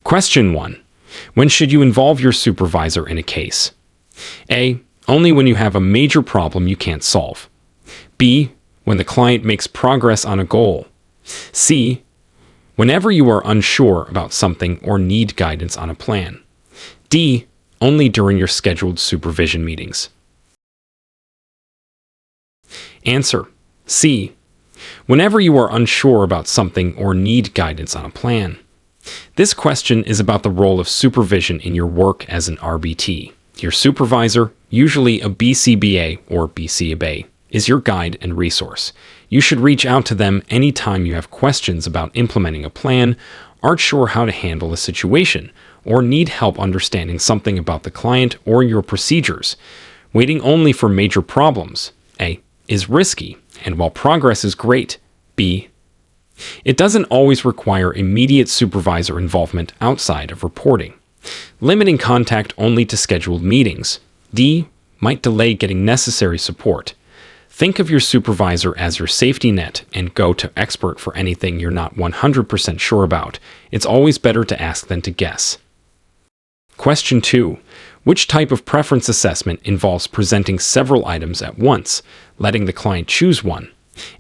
Question 1. When should you involve your supervisor in a case? A. Only when you have a major problem you can't solve. B. When the client makes progress on a goal. C. Whenever you are unsure about something or need guidance on a plan. D. Only during your scheduled supervision meetings. Answer. C. Whenever you are unsure about something or need guidance on a plan. This question is about the role of supervision in your work as an RBT. Your supervisor, usually a BCBA or BACB, is your guide and resource. You should reach out to them anytime you have questions about implementing a plan, aren't sure how to handle a situation, or need help understanding something about the client or your procedures. Waiting only for major problems, A, is risky, and while progress is great, B, it doesn't always require immediate supervisor involvement outside of reporting. Limiting contact only to scheduled meetings, D, might delay getting necessary support. Think of your supervisor as your safety net and go to expert for anything you're not 100% sure about. It's always better to ask than to guess. Question 2. Which type of preference assessment involves presenting several items at once, letting the client choose one,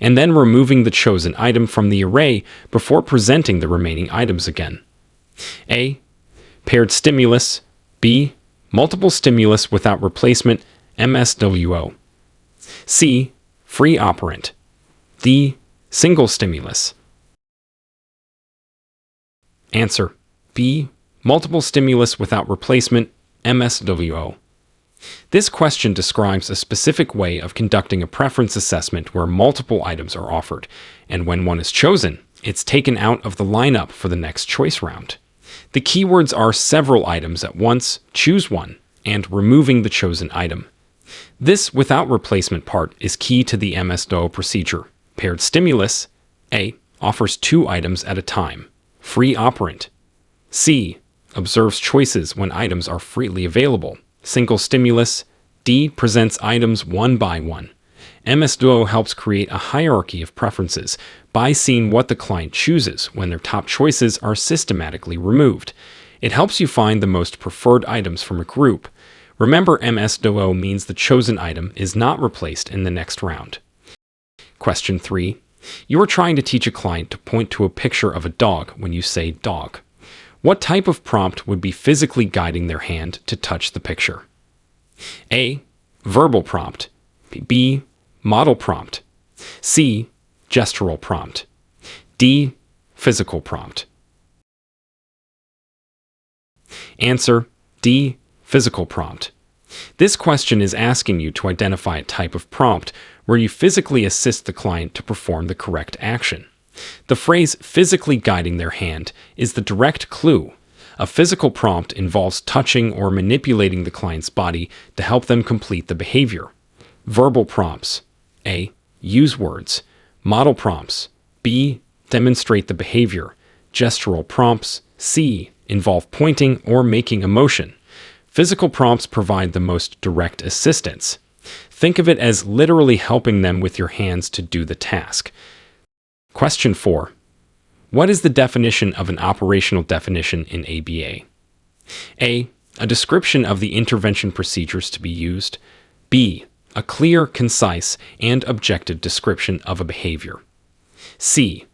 and then removing the chosen item from the array before presenting the remaining items again? A. Paired stimulus. B. Multiple stimulus without replacement, MSWO. C. Free operant. D. Single stimulus. Answer. B. Multiple stimulus without replacement, MSWO. This question describes a specific way of conducting a preference assessment where multiple items are offered, and when one is chosen, it's taken out of the lineup for the next choice round. The keywords are several items at once, choose one, and removing the chosen item. This without replacement part is key to the MSWO procedure. Paired stimulus, A, offers 2 items at a time. Free operant. C, observes choices when items are freely available. Single stimulus. D, presents items one by one. MSWO helps create a hierarchy of preferences by seeing what the client chooses when their top choices are systematically removed. It helps you find the most preferred items from a group. Remember, MSWO means the chosen item is not replaced in the next round. Question 3. You are trying to teach a client to point to a picture of a dog when you say dog. What type of prompt would be physically guiding their hand to touch the picture? A. Verbal prompt. B. Model prompt. C. Gestural prompt. D. Physical prompt. Answer. D. Physical prompt. This question is asking you to identify a type of prompt where you physically assist the client to perform the correct action. The phrase physically guiding their hand is the direct clue. A physical prompt involves touching or manipulating the client's body to help them complete the behavior. Verbal prompts. A. Use words. Model prompts. B. Demonstrate the behavior. Gestural prompts. C. Involve pointing or making a motion. Physical prompts provide the most direct assistance. Think of it as literally helping them with your hands to do the task. Question 4. What is the definition of an operational definition in ABA? A. A description of the intervention procedures to be used. B. A clear, concise, and objective description of a behavior. C.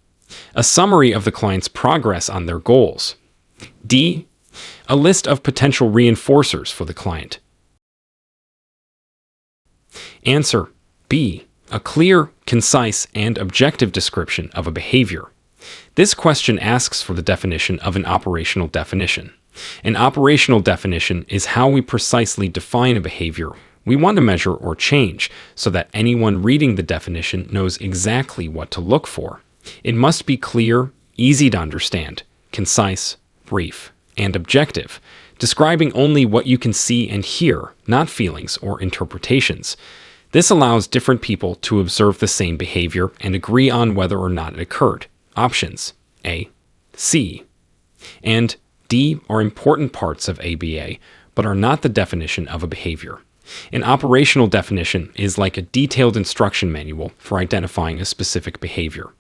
A summary of the client's progress on their goals. D. A list of potential reinforcers for the client. Answer. B. A clear, concise, and objective description of a behavior. This question asks for the definition of an operational definition. An operational definition is how we precisely define a behavior we want to measure or change so that anyone reading the definition knows exactly what to look for. It must be clear, easy to understand, concise, brief, and objective, describing only what you can see and hear, not feelings or interpretations. This allows different people to observe the same behavior and agree on whether or not it occurred. Options A, C, and D are important parts of ABA, but are not the definition of a behavior. An operational definition is like a detailed instruction manual for identifying a specific behavior.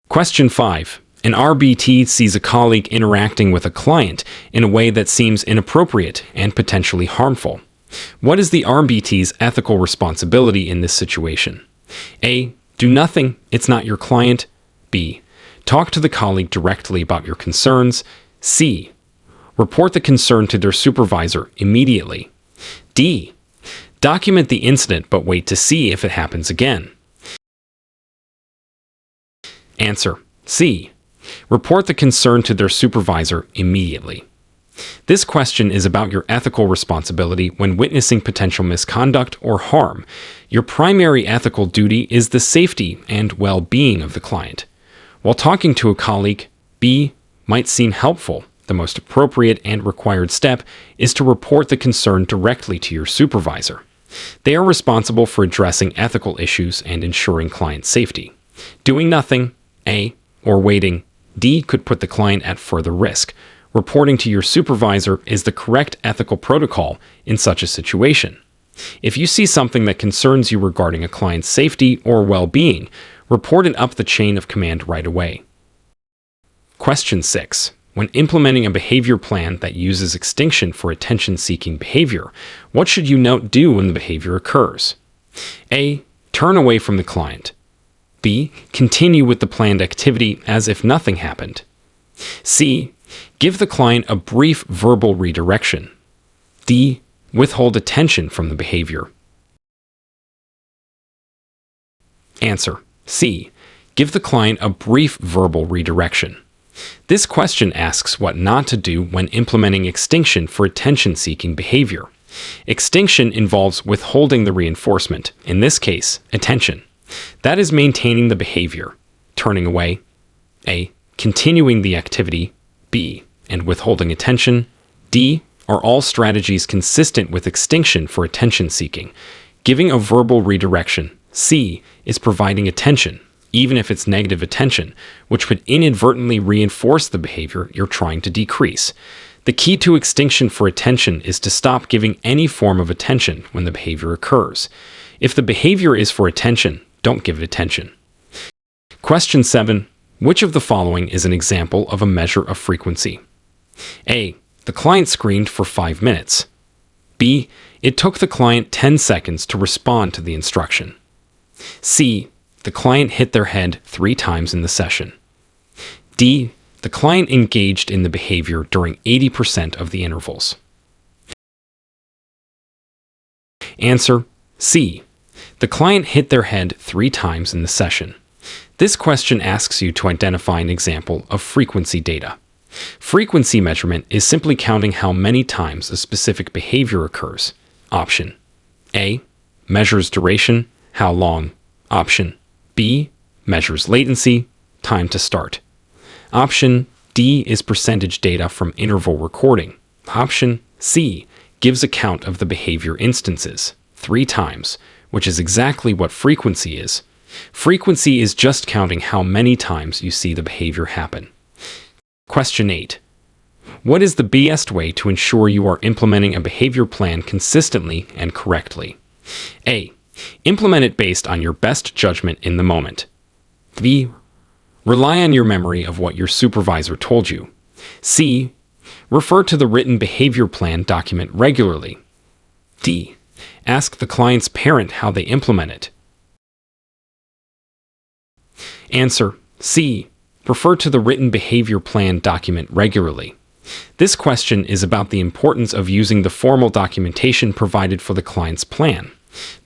Question 5. An RBT sees a colleague interacting with a client in a way that seems inappropriate and potentially harmful. What is the RBT's ethical responsibility in this situation? A. Do nothing. It's not your client. B. Talk to the colleague directly about your concerns. C. Report the concern to their supervisor immediately. D. Document the incident but wait to see if it happens again. Answer. C. Report the concern to their supervisor immediately. This question is about your ethical responsibility when witnessing potential misconduct or harm. Your primary ethical duty is the safety and well-being of the client. While talking to a colleague, B might seem helpful. The most appropriate and required step is to report the concern directly to your supervisor. They are responsible for addressing ethical issues and ensuring client safety. Doing nothing, A, or waiting, D, could put the client at further risk. Reporting to your supervisor is the correct ethical protocol in such a situation. If you see something that concerns you regarding a client's safety or well-being, report it up the chain of command right away. Question 6. When implementing a behavior plan that uses extinction for attention-seeking behavior, what should you do when the behavior occurs? A. Turn away from the client. B. Continue with the planned activity as if nothing happened. C. Give the client a brief verbal redirection. D. Withhold attention from the behavior. Answer. C. Give the client a brief verbal redirection. This question asks what not to do when implementing extinction for attention-seeking behavior. Extinction involves withholding the reinforcement, in this case, attention. That is maintaining the behavior, turning away. A. Continuing the activity. B. And withholding attention. D. Are all strategies consistent with extinction for attention-seeking. Giving a verbal redirection. C. Is providing attention, even if it's negative attention, which could inadvertently reinforce the behavior you're trying to decrease. The key to extinction for attention is to stop giving any form of attention when the behavior occurs. If the behavior is for attention, don't give it attention. Question 7. Which of the following is an example of a measure of frequency? A. The client screened for 5 minutes. B. It took the client 10 seconds to respond to the instruction. C. The client hit their head 3 times in the session. D. The client engaged in the behavior during 80% of the intervals. Answer. C. The client hit their head 3 times in the session. This question asks you to identify an example of frequency data. Frequency measurement is simply counting how many times a specific behavior occurs. Option A. Measures duration, how long. Option B. Measures latency, time to start. Option D is percentage data from interval recording. Option C gives a count of the behavior instances, 3 times, which is exactly what frequency is. Frequency is just counting how many times you see the behavior happen. Question 8. What is the best way to ensure you are implementing a behavior plan consistently and correctly? A. Implement it based on your best judgment in the moment. B. Rely on your memory of what your supervisor told you. C. Refer to the written behavior plan document regularly. D. Ask the client's parent how they implement it. Answer. C. Refer to the written behavior plan document regularly. This question is about the importance of using the formal documentation provided for the client's plan.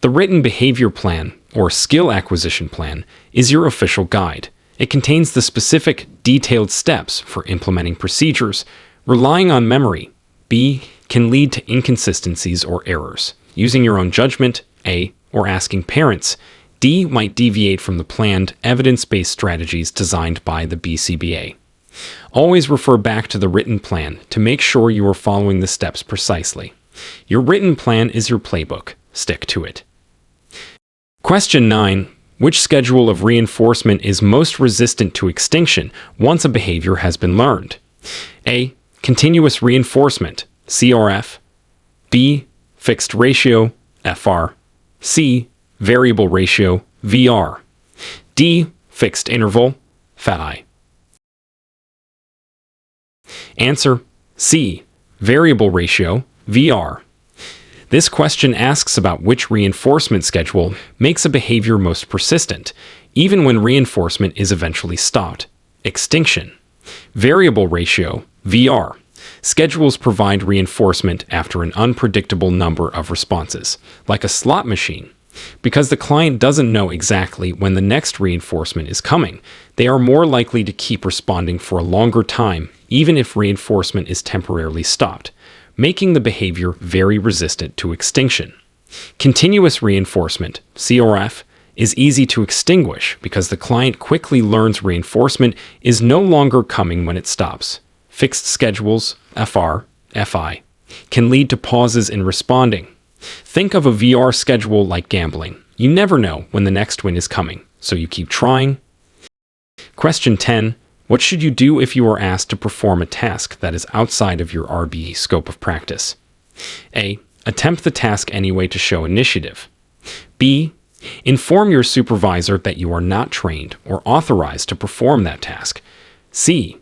The written behavior plan, or skill acquisition plan, is your official guide. It contains the specific, detailed steps for implementing procedures. Relying on memory, B, can lead to inconsistencies or errors. Using your own judgment, A, or asking parents, D, might deviate from the planned, evidence-based strategies designed by the BCBA. Always refer back to the written plan to make sure you are following the steps precisely. Your written plan is your playbook. Stick to it. Question 9. Which schedule of reinforcement is most resistant to extinction once a behavior has been learned? A. Continuous reinforcement, CRF. B. Fixed ratio, FR. C. Variable ratio, VR. D. Fixed interval, FAI. Answer C. Variable ratio, VR. This question asks about which reinforcement schedule makes a behavior most persistent, even when reinforcement is eventually stopped. Extinction. Variable ratio, VR. Schedules provide reinforcement after an unpredictable number of responses, like a slot machine. Because the client doesn't know exactly when the next reinforcement is coming, they are more likely to keep responding for a longer time, even if reinforcement is temporarily stopped, making the behavior very resistant to extinction. Continuous reinforcement, CRF, is easy to extinguish because the client quickly learns reinforcement is no longer coming when it stops. Fixed schedules, FR, FI, can lead to pauses in responding. Think of a VR schedule like gambling. You never know when the next win is coming, so you keep trying. Question 10. What should you do if you are asked to perform a task that is outside of your RBE scope of practice? A. Attempt the task anyway to show initiative. B. Inform your supervisor that you are not trained or authorized to perform that task. C.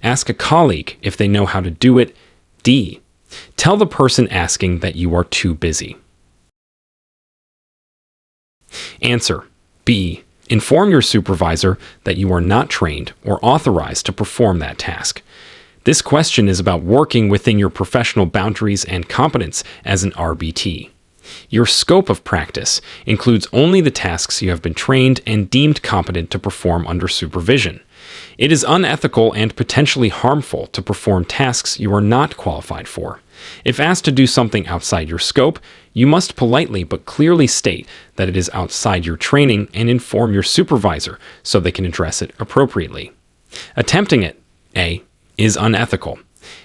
Ask a colleague if they know how to do it. D. Tell the person asking that you are too busy. Answer B. Inform your supervisor that you are not trained or authorized to perform that task. This question is about working within your professional boundaries and competence as an RBT. Your scope of practice includes only the tasks you have been trained and deemed competent to perform under supervision. It is unethical and potentially harmful to perform tasks you are not qualified for. If asked to do something outside your scope, you must politely but clearly state that it is outside your training and inform your supervisor so they can address it appropriately. Attempting it, A, is unethical.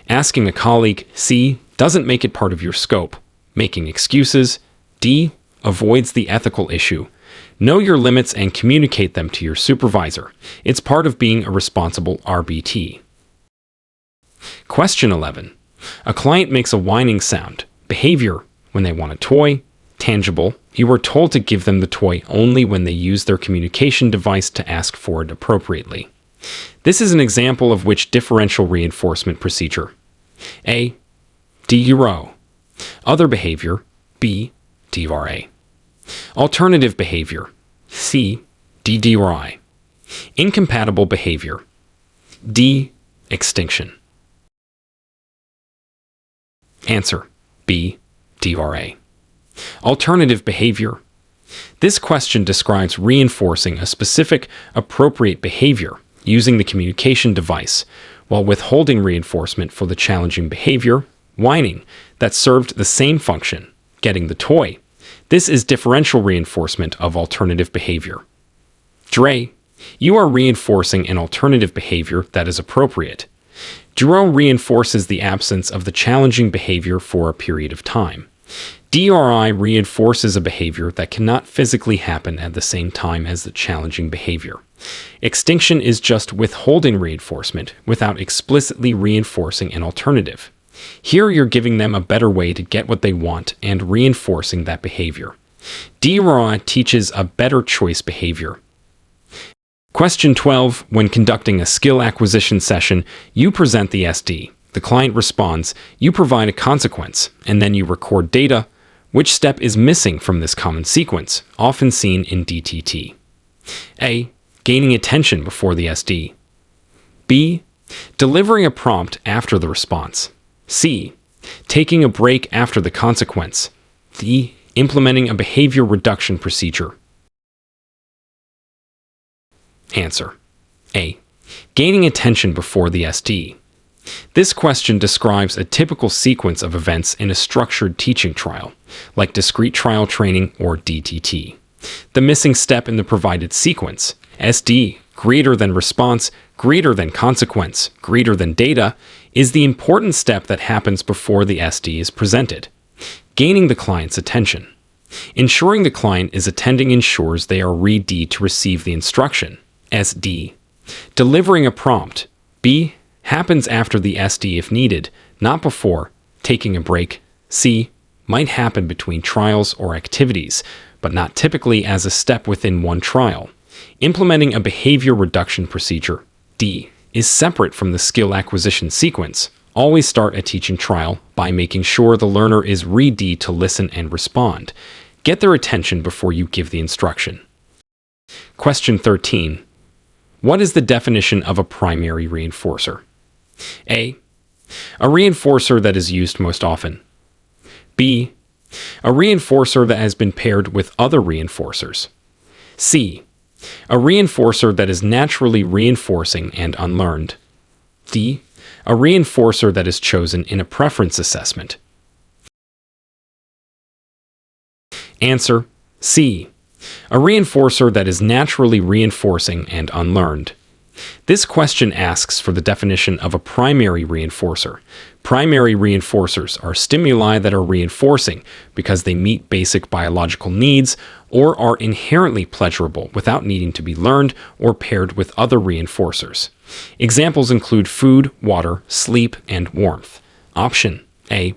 Asking a colleague, C, doesn't make it part of your scope. Making excuses, D, avoids the ethical issue. Know your limits and communicate them to your supervisor. It's part of being a responsible RBT. Question 11. A client makes a whining sound. Behavior: when they want a toy. Tangible: you are told to give them the toy only when they use their communication device to ask for it appropriately. This is an example of which differential reinforcement procedure? A. DURO. Other behavior: B. DRA. Alternative behavior: C. DDRI. Incompatible behavior: D. Extinction. Answer B. DRA. Alternative behavior. This question describes reinforcing a specific, appropriate behavior using the communication device, while withholding reinforcement for the challenging behavior, whining, that served the same function, getting the toy. This is differential reinforcement of alternative behavior. DRA. You are reinforcing an alternative behavior that is appropriate. DRO reinforces the absence of the challenging behavior for a period of time. DRI reinforces a behavior that cannot physically happen at the same time as the challenging behavior. Extinction is just withholding reinforcement without explicitly reinforcing an alternative. Here you're giving them a better way to get what they want and reinforcing that behavior. DRI teaches a better choice behavior. Question 12. When conducting a skill acquisition session, you present the SD. The client responds, you provide a consequence, and then you record data. Which step is missing from this common sequence, often seen in DTT? A. Gaining attention before the SD. B. Delivering a prompt after the response. C. Taking a break after the consequence. D. Implementing a behavior reduction procedure. Answer A. Gaining attention before the SD. This question describes a typical sequence of events in a structured teaching trial, like discrete trial training or DTT. The missing step in the provided sequence, SD, greater than response, greater than consequence, greater than data, is the important step that happens before the SD is presented. Gaining the client's attention. Ensuring the client is attending ensures they are ready to receive the instruction, SD. Delivering a prompt, B, happens after the SD if needed, not before. Taking a break, C, might happen between trials or activities, but not typically as a step within one trial. Implementing a behavior reduction procedure, D, is separate from the skill acquisition sequence. Always start a teaching trial by making sure the learner is ready to listen and respond. Get their attention before you give the instruction. Question 13. What is the definition of a primary reinforcer? A. A reinforcer that is used most often. B. A reinforcer that has been paired with other reinforcers. C. A reinforcer that is naturally reinforcing and unlearned. D. A reinforcer that is chosen in a preference assessment. Answer: C. A reinforcer that is naturally reinforcing and unlearned. This question asks for the definition of a primary reinforcer. Primary reinforcers are stimuli that are reinforcing because they meet basic biological needs or are inherently pleasurable without needing to be learned or paired with other reinforcers. Examples include food, water, sleep, and warmth. Option A.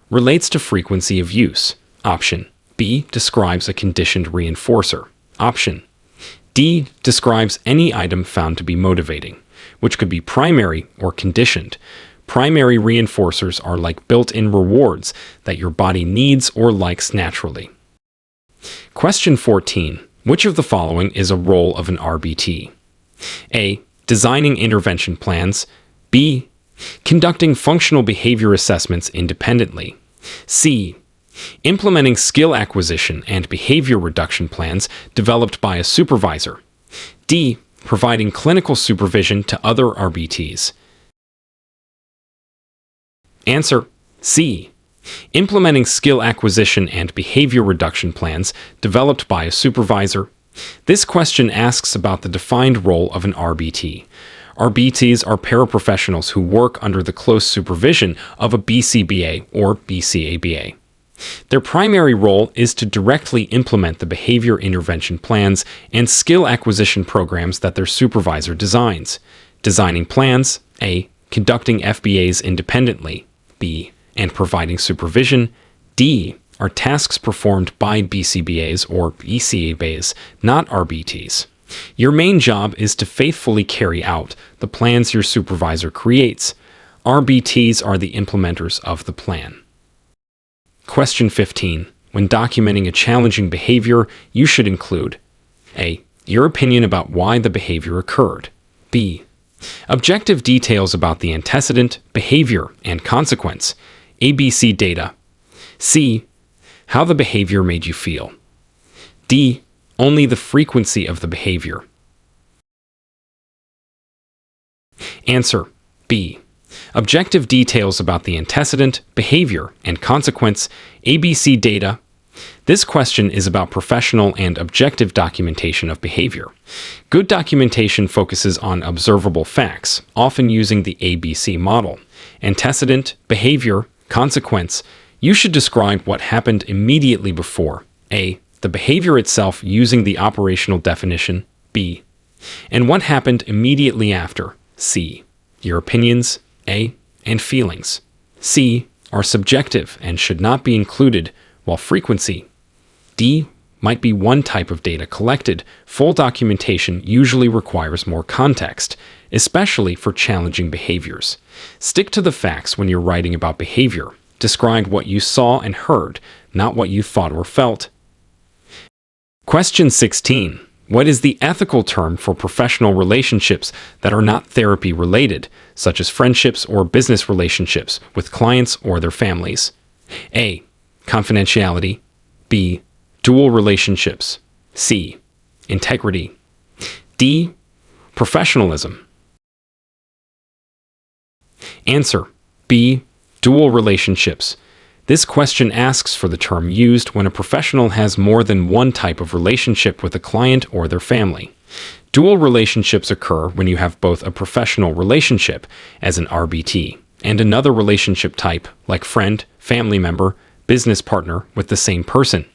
Relates to frequency of use. Option B. Describes a conditioned reinforcer. Option D. Describes any item found to be motivating, which could be primary or conditioned. Primary reinforcers are like built-in rewards that your body needs or likes naturally. Question 14. Which of the following is a role of an RBT? A. Designing intervention plans. B. Conducting functional behavior assessments independently. C. Implementing skill acquisition and behavior reduction plans developed by a supervisor. D. Providing clinical supervision to other RBTs. Answer: C. Implementing skill acquisition and behavior reduction plans developed by a supervisor. This question asks about the defined role of an RBT. RBTs are paraprofessionals who work under the close supervision of a BCBA or BCABA. Their primary role is to directly implement the behavior intervention plans and skill acquisition programs that their supervisor designs. Designing plans. A. Conducting FBAs independently. B. And providing supervision. D. Are tasks performed by BCBAs or BCABAs, not RBTs. Your main job is to faithfully carry out the plans your supervisor creates. RBTs are the implementers of the plan. Question 15. When documenting a challenging behavior, you should include A. Your opinion about why the behavior occurred. B. Objective details about the antecedent, behavior, and consequence. ABC data. C. How the behavior made you feel. D. Only the frequency of the behavior. Answer: B. Objective details about the antecedent, behavior, and consequence. ABC data. This question is about professional and objective documentation of behavior. Good documentation focuses on observable facts, often using the ABC model. Antecedent, behavior, consequence. You should describe what happened immediately before. A. The behavior itself using the operational definition. B. And what happened immediately after. C. Your opinions. A. And feelings. C. Are subjective and should not be included, while frequency. D. Might be one type of data collected. Full documentation usually requires more context, especially for challenging behaviors. Stick to the facts when you're writing about behavior. Describe what you saw and heard, not what you thought or felt. Question 16. What is the ethical term for professional relationships that are not therapy-related, such as friendships or business relationships with clients or their families? A. Confidentiality. B. Dual relationships. C. Integrity. D. Professionalism. Answer: B. Dual relationships. This question asks for the term used when a professional has more than one type of relationship with a client or their family. Dual relationships occur when you have both a professional relationship, as an RBT, and another relationship type, like friend, family member, business partner, with the same person.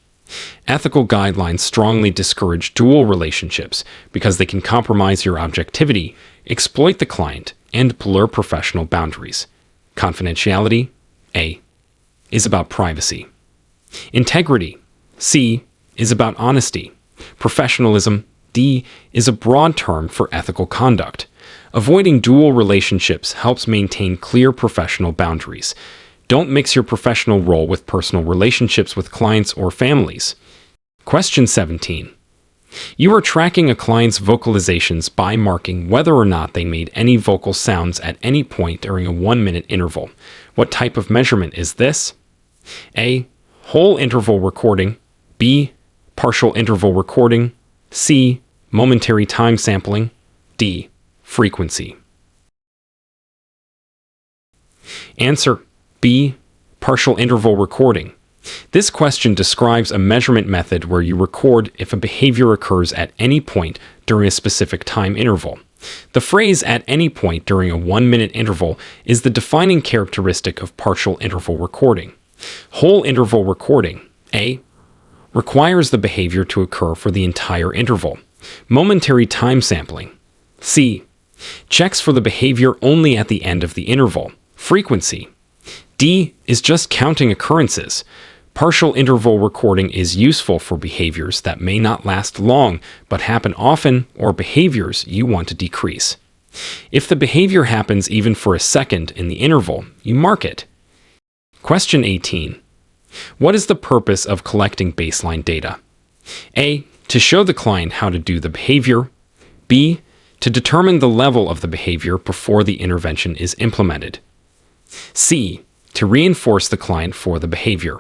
Ethical guidelines strongly discourage dual relationships because they can compromise your objectivity, exploit the client, and blur professional boundaries. Confidentiality. A. Is about privacy. Integrity. C. Is about honesty. Professionalism. D. Is a broad term for ethical conduct. Avoiding dual relationships helps maintain clear professional boundaries. Don't mix your professional role with personal relationships with clients or families. Question 17. You are tracking a client's vocalizations by marking whether or not they made any vocal sounds at any point during a 1-minute interval. What type of measurement is this? A. Whole interval recording. B. Partial interval recording. C. Momentary time sampling. D. Frequency. Answer B. Partial interval recording. This question describes a measurement method where you record if a behavior occurs at any point during a specific time interval. The phrase "at any point during a 1-minute interval" is the defining characteristic of partial interval recording. Whole interval recording, A, requires the behavior to occur for the entire interval. Momentary time sampling, C, checks for the behavior only at the end of the interval. Frequency, D, is just counting occurrences. Partial interval recording is useful for behaviors that may not last long but happen often, or behaviors you want to decrease. If the behavior happens even for a second in the interval, you mark it. Question 18. What is the purpose of collecting baseline data? A. To show the client how to do the behavior. B. To determine the level of the behavior before the intervention is implemented. C. To reinforce the client for the behavior.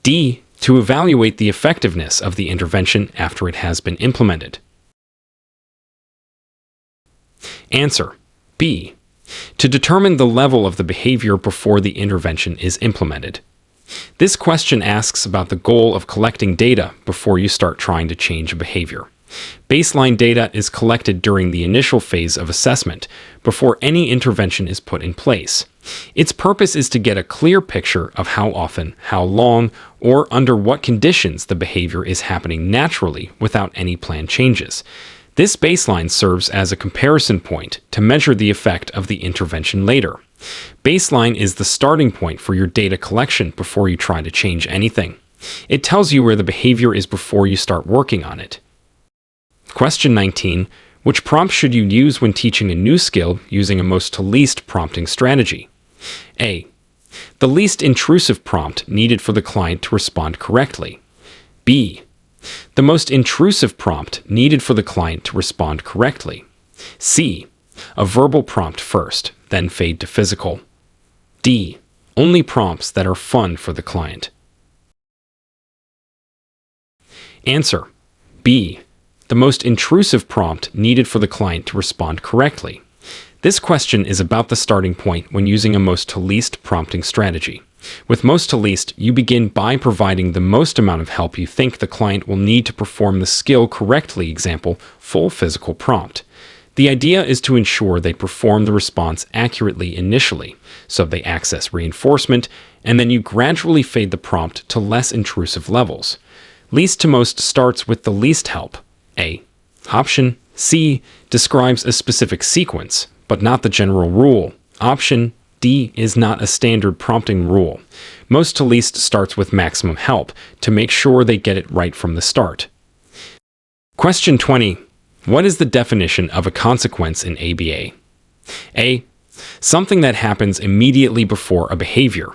D. To evaluate the effectiveness of the intervention after it has been implemented. Answer B. To determine the level of the behavior before the intervention is implemented. This question asks about the goal of collecting data before you start trying to change a behavior. Baseline data is collected during the initial phase of assessment, before any intervention is put in place. Its purpose is to get a clear picture of how often, how long, or under what conditions the behavior is happening naturally without any planned changes. This baseline serves as a comparison point to measure the effect of the intervention later. Baseline is the starting point for your data collection before you try to change anything. It tells you where the behavior is before you start working on it. Question 19. Which prompt should you use when teaching a new skill using a most to least prompting strategy? A. The least intrusive prompt needed for the client to respond correctly. B. The most intrusive prompt needed for the client to respond correctly. C. A verbal prompt first, then fade to physical. D. Only prompts that are fun for the client. Answer B. The most intrusive prompt needed for the client to respond correctly. This question is about the starting point when using a most to least prompting strategy. With most to least, you begin by providing the most amount of help you think the client will need to perform the skill correctly, example, full physical prompt. The idea is to ensure they perform the response accurately initially, so they access reinforcement, and then you gradually fade the prompt to less intrusive levels. Least to most starts with the least help. A. Option C describes a specific sequence, but not the general rule. Option D is not a standard prompting rule. Most to least starts with maximum help to make sure they get it right from the start. Question 20. What is the definition of a consequence in ABA? A. Something that happens immediately before a behavior.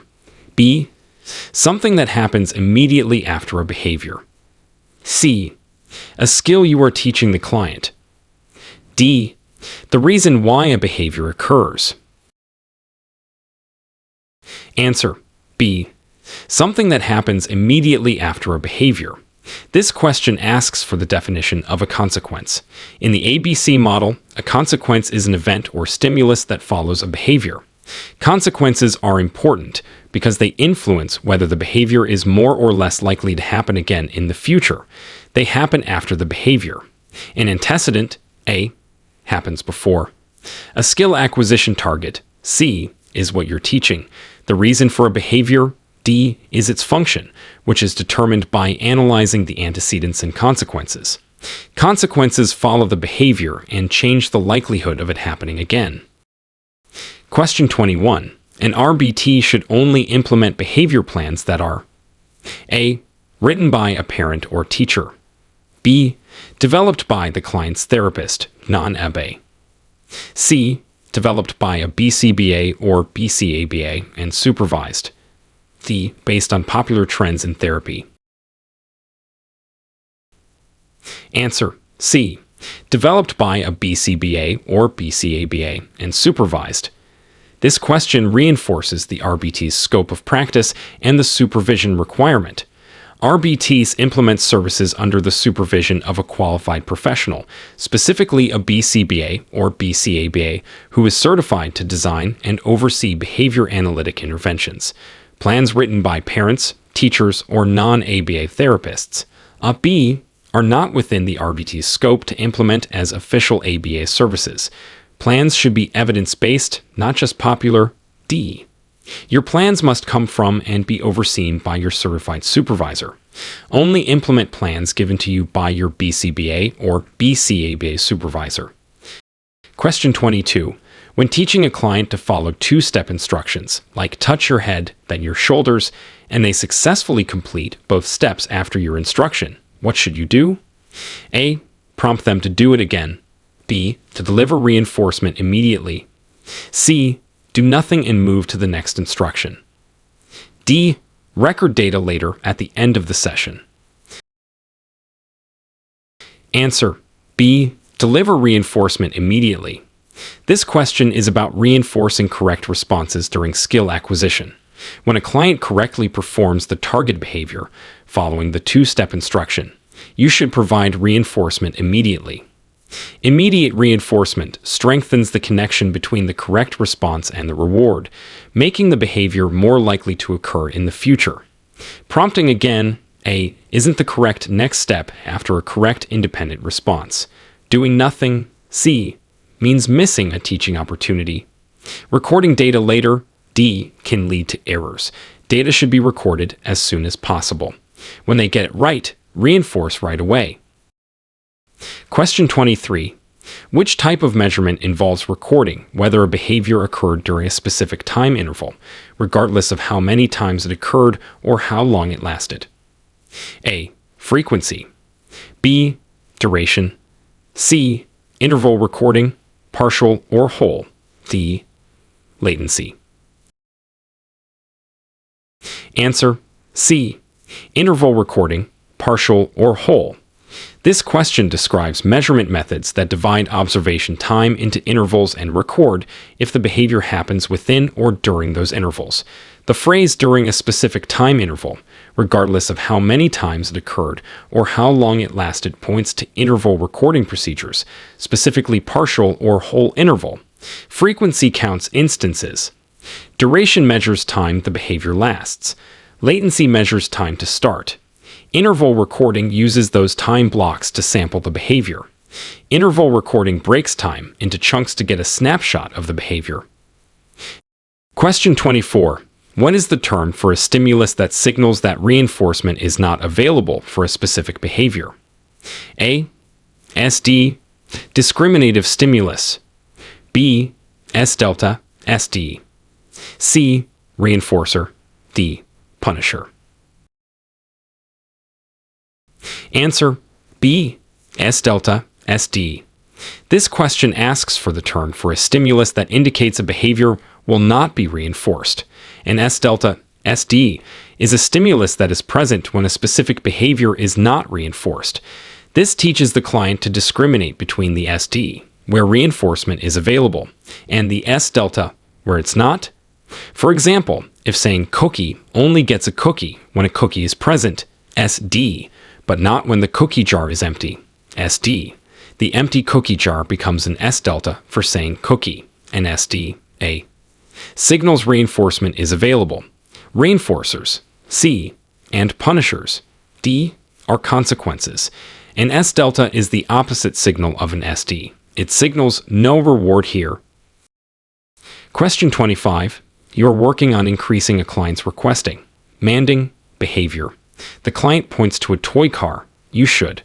B. Something that happens immediately after a behavior. C. A skill you are teaching the client. D. The reason why a behavior occurs. Answer B. Something that happens immediately after a behavior. This question asks for the definition of a consequence. In the ABC model, a consequence is an event or stimulus that follows a behavior. Consequences are important because they influence whether the behavior is more or less likely to happen again in the future. They happen after the behavior. An antecedent, A, happens before. A skill acquisition target, C, is what you're teaching. The reason for a behavior, D, is its function, which is determined by analyzing the antecedents and consequences. Consequences follow the behavior and change the likelihood of it happening again. Question 21. An RBT should only implement behavior plans that are A. Written by a parent or teacher. B. Developed by the client's therapist, non-ABA. C. Developed by a BCBA or BCABA and supervised. D. Based on popular trends in therapy. Answer: C. Developed by a BCBA or BCABA and supervised. This question reinforces the RBT's scope of practice and the supervision requirement. RBTs implement services under the supervision of a qualified professional, specifically a BCBA or BCABA, who is certified to design and oversee behavior analytic interventions. Plans written by parents, teachers, or non-ABA therapists. B are not within the RBT's scope to implement as official ABA services. Plans should be evidence-based, not just popular. D. Your plans must come from and be overseen by your certified supervisor. Only implement plans given to you by your BCBA or BCABA supervisor. Question 22. When teaching a client to follow two-step instructions, like touch your head, then your shoulders, and they successfully complete both steps after your instruction, what should you do? A. Prompt them to do it again. B. To deliver reinforcement immediately. C. Do nothing and move to the next instruction. D. Record data later at the end of the session. Answer: B. Deliver reinforcement immediately. This question is about reinforcing correct responses during skill acquisition. When a client correctly performs the target behavior following the two-step instruction, you should provide reinforcement immediately. Immediate reinforcement strengthens the connection between the correct response and the reward, making the behavior more likely to occur in the future. Prompting again, A, isn't the correct next step after a correct independent response. Doing nothing, C, means missing a teaching opportunity. Recording data later, D, can lead to errors. Data should be recorded as soon as possible. When they get it right, reinforce right away. Question 23. Which type of measurement involves recording whether a behavior occurred during a specific time interval, regardless of how many times it occurred or how long it lasted? A. Frequency. B. Duration. C. Interval recording, partial or whole. D. Latency. Answer: C. Interval recording, partial or whole. This question describes measurement methods that divide observation time into intervals and record if the behavior happens within or during those intervals. The phrase "during a specific time interval," regardless of how many times it occurred or how long it lasted, points to interval recording procedures, specifically partial or whole interval. Frequency counts instances. Duration measures time the behavior lasts. Latency measures time to start. Interval recording uses those time blocks to sample the behavior. Interval recording breaks time into chunks to get a snapshot of the behavior. Question 24. What is the term for a stimulus that signals that reinforcement is not available for a specific behavior? A. SD. Discriminative stimulus. B. S delta. SD. C. Reinforcer. D. Punisher. Answer: B. S delta. SD. This question asks for the term for a stimulus that indicates a behavior will not be reinforced. And S delta. SD is a stimulus that is present when a specific behavior is not reinforced. This teaches the client to discriminate between the SD, where reinforcement is available, and the S delta, where it's not. For example, if saying cookie only gets a cookie when a cookie is present, SD, but not when the cookie jar is empty, SD, the empty cookie jar becomes an S delta for saying cookie, and SD, A. Signals reinforcement is available. Reinforcers, C, and punishers, D, are consequences. An S delta is the opposite signal of an SD. It signals no reward here. Question 25. You are working on increasing a client's requesting. Manding, behavior. The client points to a toy car. You should: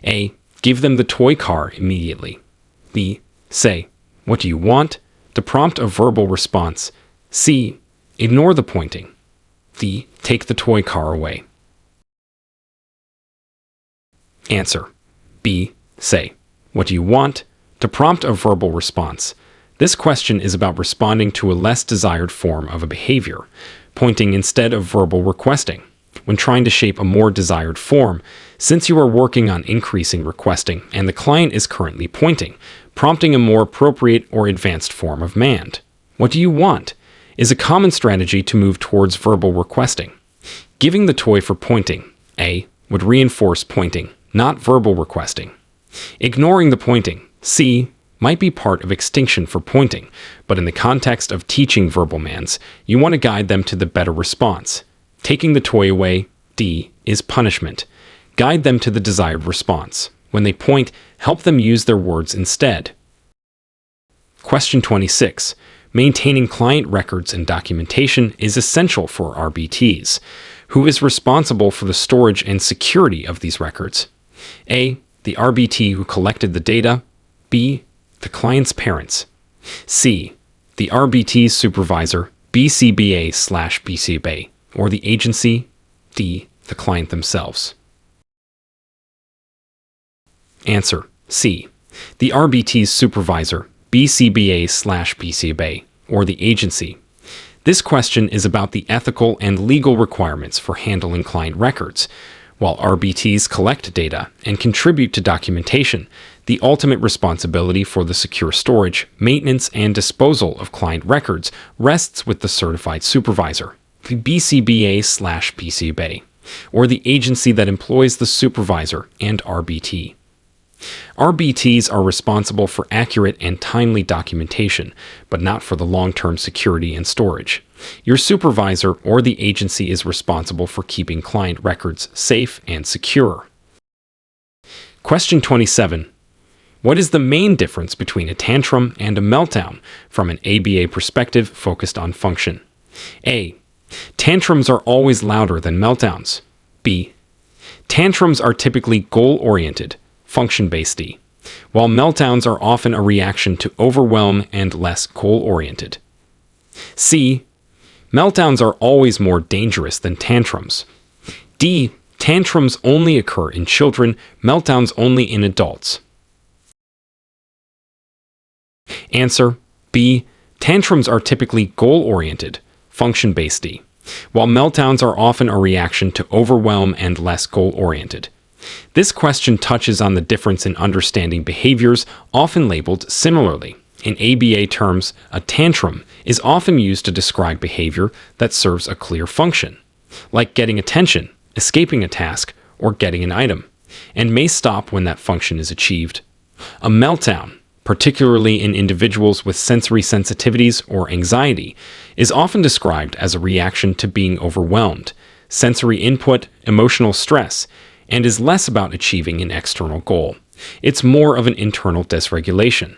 A. Give them the toy car immediately. B. Say, "What do you want?" to prompt a verbal response. C. Ignore the pointing. D. Take the toy car away. Answer: B. Say, "What do you want?" To prompt a verbal response. This question is about responding to a less desired form of a behavior, pointing instead of verbal requesting. When trying to shape a more desired form, since you are working on increasing requesting and the client is currently pointing, prompting a more appropriate or advanced form of mand. What do you want? Is a common strategy to move towards verbal requesting. Giving the toy for pointing, A, would reinforce pointing, not verbal requesting. Ignoring the pointing, C, might be part of extinction for pointing, but in the context of teaching verbal mands, you want to guide them to the better response. Taking the toy away, D, is punishment. Guide them to the desired response. When they point, help them use their words instead. Question 26. Maintaining client records and documentation is essential for RBTs. Who is responsible for the storage and security of these records? A, the RBT who collected the data. B, the client's parents. C, the RBT's supervisor, BCBA/BCBA, or the agency. D, the client themselves. Answer: C, the RBT's supervisor, BCBA/BCBA, or the agency. This question is about the ethical and legal requirements for handling client records. While RBTs collect data and contribute to documentation, the ultimate responsibility for the secure storage, maintenance, and disposal of client records rests with the certified supervisor, the BCBA/BCBA, or the agency that employs the supervisor and RBT. RBTs are responsible for accurate and timely documentation, but not for the long-term security and storage. Your supervisor or the agency is responsible for keeping client records safe and secure. Question 27. What is the main difference between a tantrum and a meltdown from an ABA perspective focused on function? A. Tantrums are always louder than meltdowns. B. Tantrums are typically goal-oriented, function-based, while meltdowns are often a reaction to overwhelm and less goal-oriented. C. Meltdowns are always more dangerous than tantrums. D. Tantrums only occur in children, meltdowns only in adults. Answer: B. Tantrums are typically goal-oriented, function-based, while meltdowns are often a reaction to overwhelm and less goal-oriented. This question touches on the difference in understanding behaviors often labeled similarly. In ABA terms, a tantrum is often used to describe behavior that serves a clear function, like getting attention, escaping a task, or getting an item, and may stop when that function is achieved. A meltdown, particularly in individuals with sensory sensitivities or anxiety, is often described as a reaction to being overwhelmed, sensory input, emotional stress, and is less about achieving an external goal. It's more of an internal dysregulation.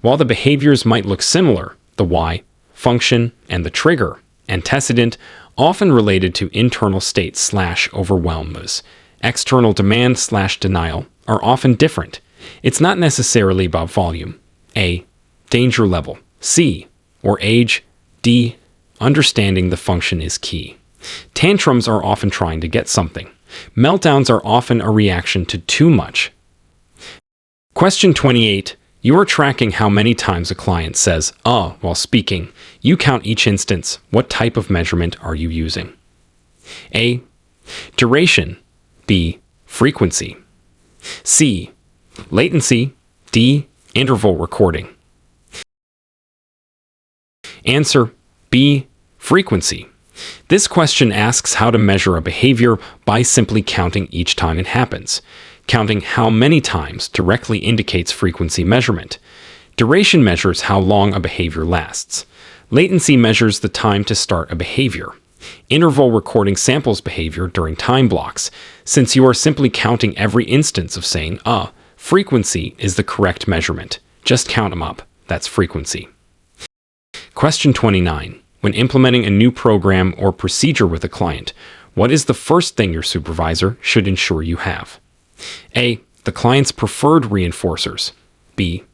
While the behaviors might look similar, the why, function, and the trigger, antecedent, often related to internal state/overwhelms, external demand/denial, are often different. It's not necessarily about volume. A. Danger level. C. Or age. D. Understanding the function is key. Tantrums are often trying to get something. Meltdowns are often a reaction to too much. Question 28. You are tracking how many times a client says, while speaking. You count each instance. What type of measurement are you using? A. Duration. B. Frequency. C. Latency. D. Interval recording. Answer: B. Frequency. This question asks how to measure a behavior by simply counting each time it happens. Counting how many times directly indicates frequency measurement. Duration measures how long a behavior lasts. Latency measures the time to start a behavior. Interval recording samples behavior during time blocks. Since you are simply counting every instance of saying, frequency is the correct measurement. Just count them up. That's frequency. Question 29. When implementing a new program or procedure with a client, what is the first thing your supervisor should ensure you have? A. The client's preferred reinforcers. B.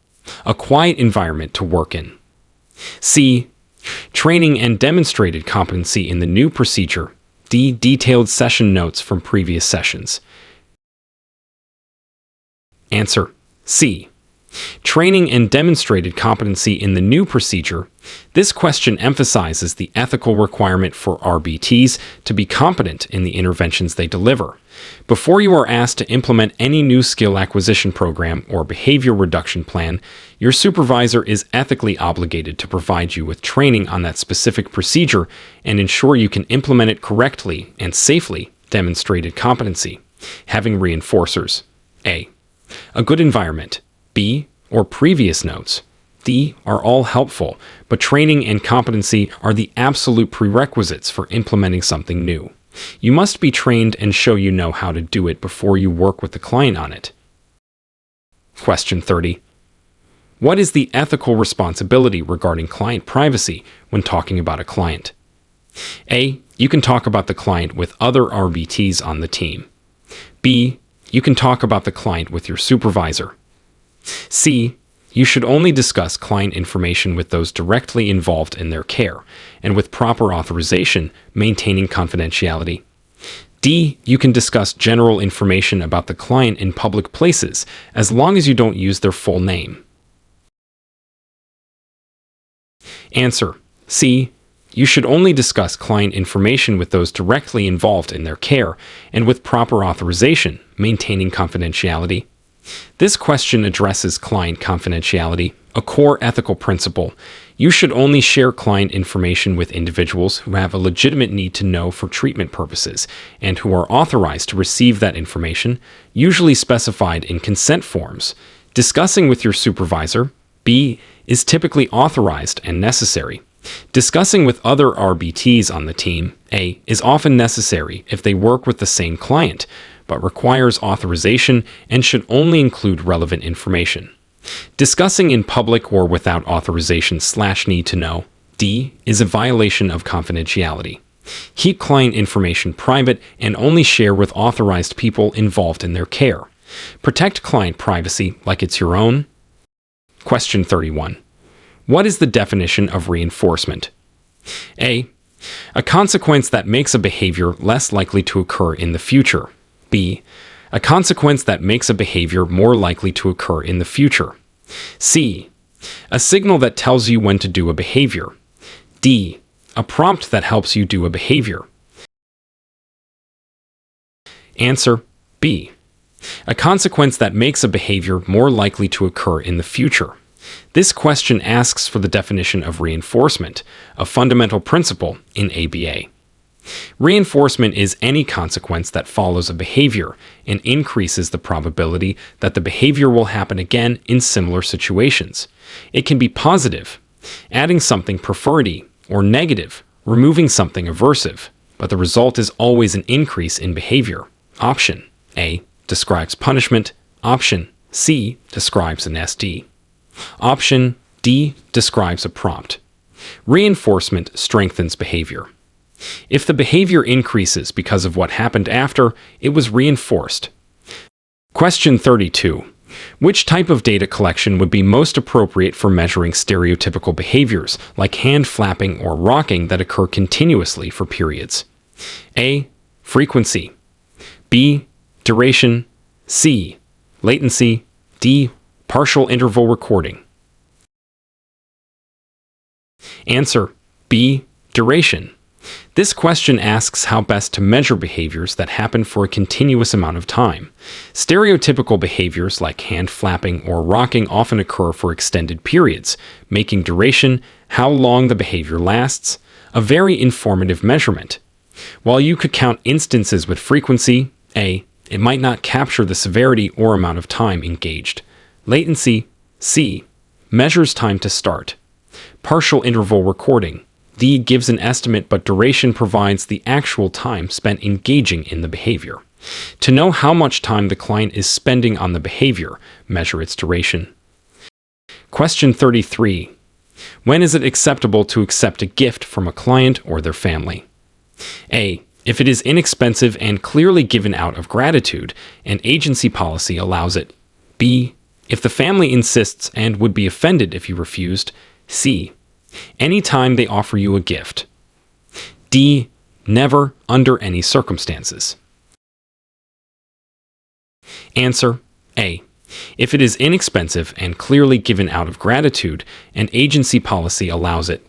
A quiet environment to work in. C. Training and demonstrated competency in the new procedure. D. Detailed session notes from previous sessions. Answer: C. Training and demonstrated competency in the new procedure. This question emphasizes the ethical requirement for RBTs to be competent in the interventions they deliver. Before you are asked to implement any new skill acquisition program or behavior reduction plan, your supervisor is ethically obligated to provide you with training on that specific procedure and ensure you can implement it correctly and safely. Demonstrated competency. Having reinforcers. A good environment. B, or previous notes. D are all helpful, but training and competency are the absolute prerequisites for implementing something new. You must be trained and show you know how to do it before you work with the client on it. Question 30. What is the ethical responsibility regarding client privacy when talking about a client? A. You can talk about the client with other RBTs on the team. B. You can talk about the client with your supervisor. C. You should only discuss client information with those directly involved in their care, and with proper authorization, maintaining confidentiality. D. You can discuss general information about the client in public places, as long as you don't use their full name. Answer. C. You should only discuss client information with those directly involved in their care, and with proper authorization, maintaining confidentiality. This question addresses client confidentiality, a core ethical principle. You should only share client information with individuals who have a legitimate need to know for treatment purposes, and who are authorized to receive that information, usually specified in consent forms. Discussing with your supervisor, B, is typically authorized and necessary. Discussing with other RBTs on the team, A, is often necessary if they work with the same client, but requires authorization and should only include relevant information. Discussing in public or without authorization/need to know, D, is a violation of confidentiality. Keep client information private and only share with authorized people involved in their care. Protect client privacy like it's your own. Question 31. What is the definition of reinforcement? A consequence that makes a behavior less likely to occur in the future. B, a consequence that makes a behavior more likely to occur in the future. C, a signal that tells you when to do a behavior. D, a prompt that helps you do a behavior. Answer. B, a consequence that makes a behavior more likely to occur in the future. This question asks for the definition of reinforcement, a fundamental principle in ABA. Reinforcement is any consequence that follows a behavior and increases the probability that the behavior will happen again in similar situations. It can be positive, adding something preferred, or negative, removing something aversive, but the result is always an increase in behavior. Option A describes punishment. Option C describes an SD. Option D describes a prompt. Reinforcement strengthens behavior. If the behavior increases because of what happened after, it was reinforced. Question 32. Which type of data collection would be most appropriate for measuring stereotypical behaviors, like hand flapping or rocking that occur continuously for periods? A. Frequency. B. Duration. C. Latency. D. Partial interval recording. Answer. B. Duration. This question asks how best to measure behaviors that happen for a continuous amount of time. Stereotypical behaviors like hand flapping or rocking often occur for extended periods, making duration, how long the behavior lasts, a very informative measurement. While you could count instances with frequency, A, it might not capture the severity or amount of time engaged. Latency, C, measures time to start. Partial interval recording, D gives an estimate, but duration provides the actual time spent engaging in the behavior. To know how much time the client is spending on the behavior, measure its duration. Question 33. When is it acceptable to accept a gift from a client or their family? A. If it is inexpensive and clearly given out of gratitude, and agency policy allows it. B. If the family insists and would be offended if you refused. C. Anytime they offer you a gift. D. Never, under any circumstances. Answer. A. If it is inexpensive and clearly given out of gratitude, an agency policy allows it.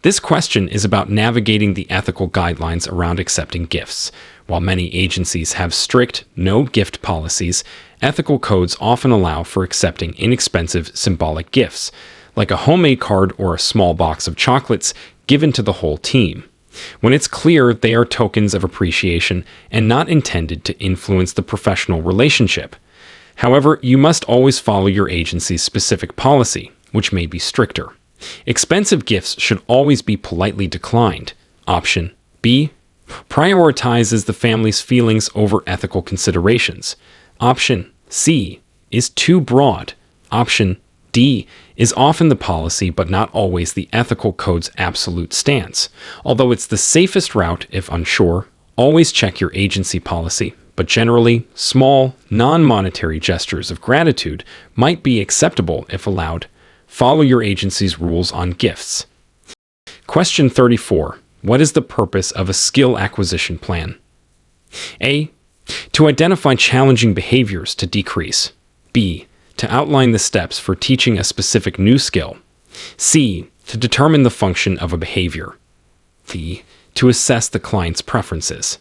This question is about navigating the ethical guidelines around accepting gifts. While many agencies have strict no-gift policies, ethical codes often allow for accepting inexpensive symbolic gifts, like a homemade card or a small box of chocolates given to the whole team, when it's clear they are tokens of appreciation and not intended to influence the professional relationship. However, you must always follow your agency's specific policy, which may be stricter. Expensive gifts should always be politely declined. Option B prioritizes the family's feelings over ethical considerations. Option C is too broad. Option D is often the policy but not always the ethical code's absolute stance. Although it's the safest route if unsure, always check your agency policy. But generally, small, non-monetary gestures of gratitude might be acceptable if allowed. Follow your agency's rules on gifts. Question 34. What is the purpose of a skill acquisition plan? A. To identify challenging behaviors to decrease. B. To outline the steps for teaching a specific new skill. C. To determine the function of a behavior. D. To assess the client's preferences.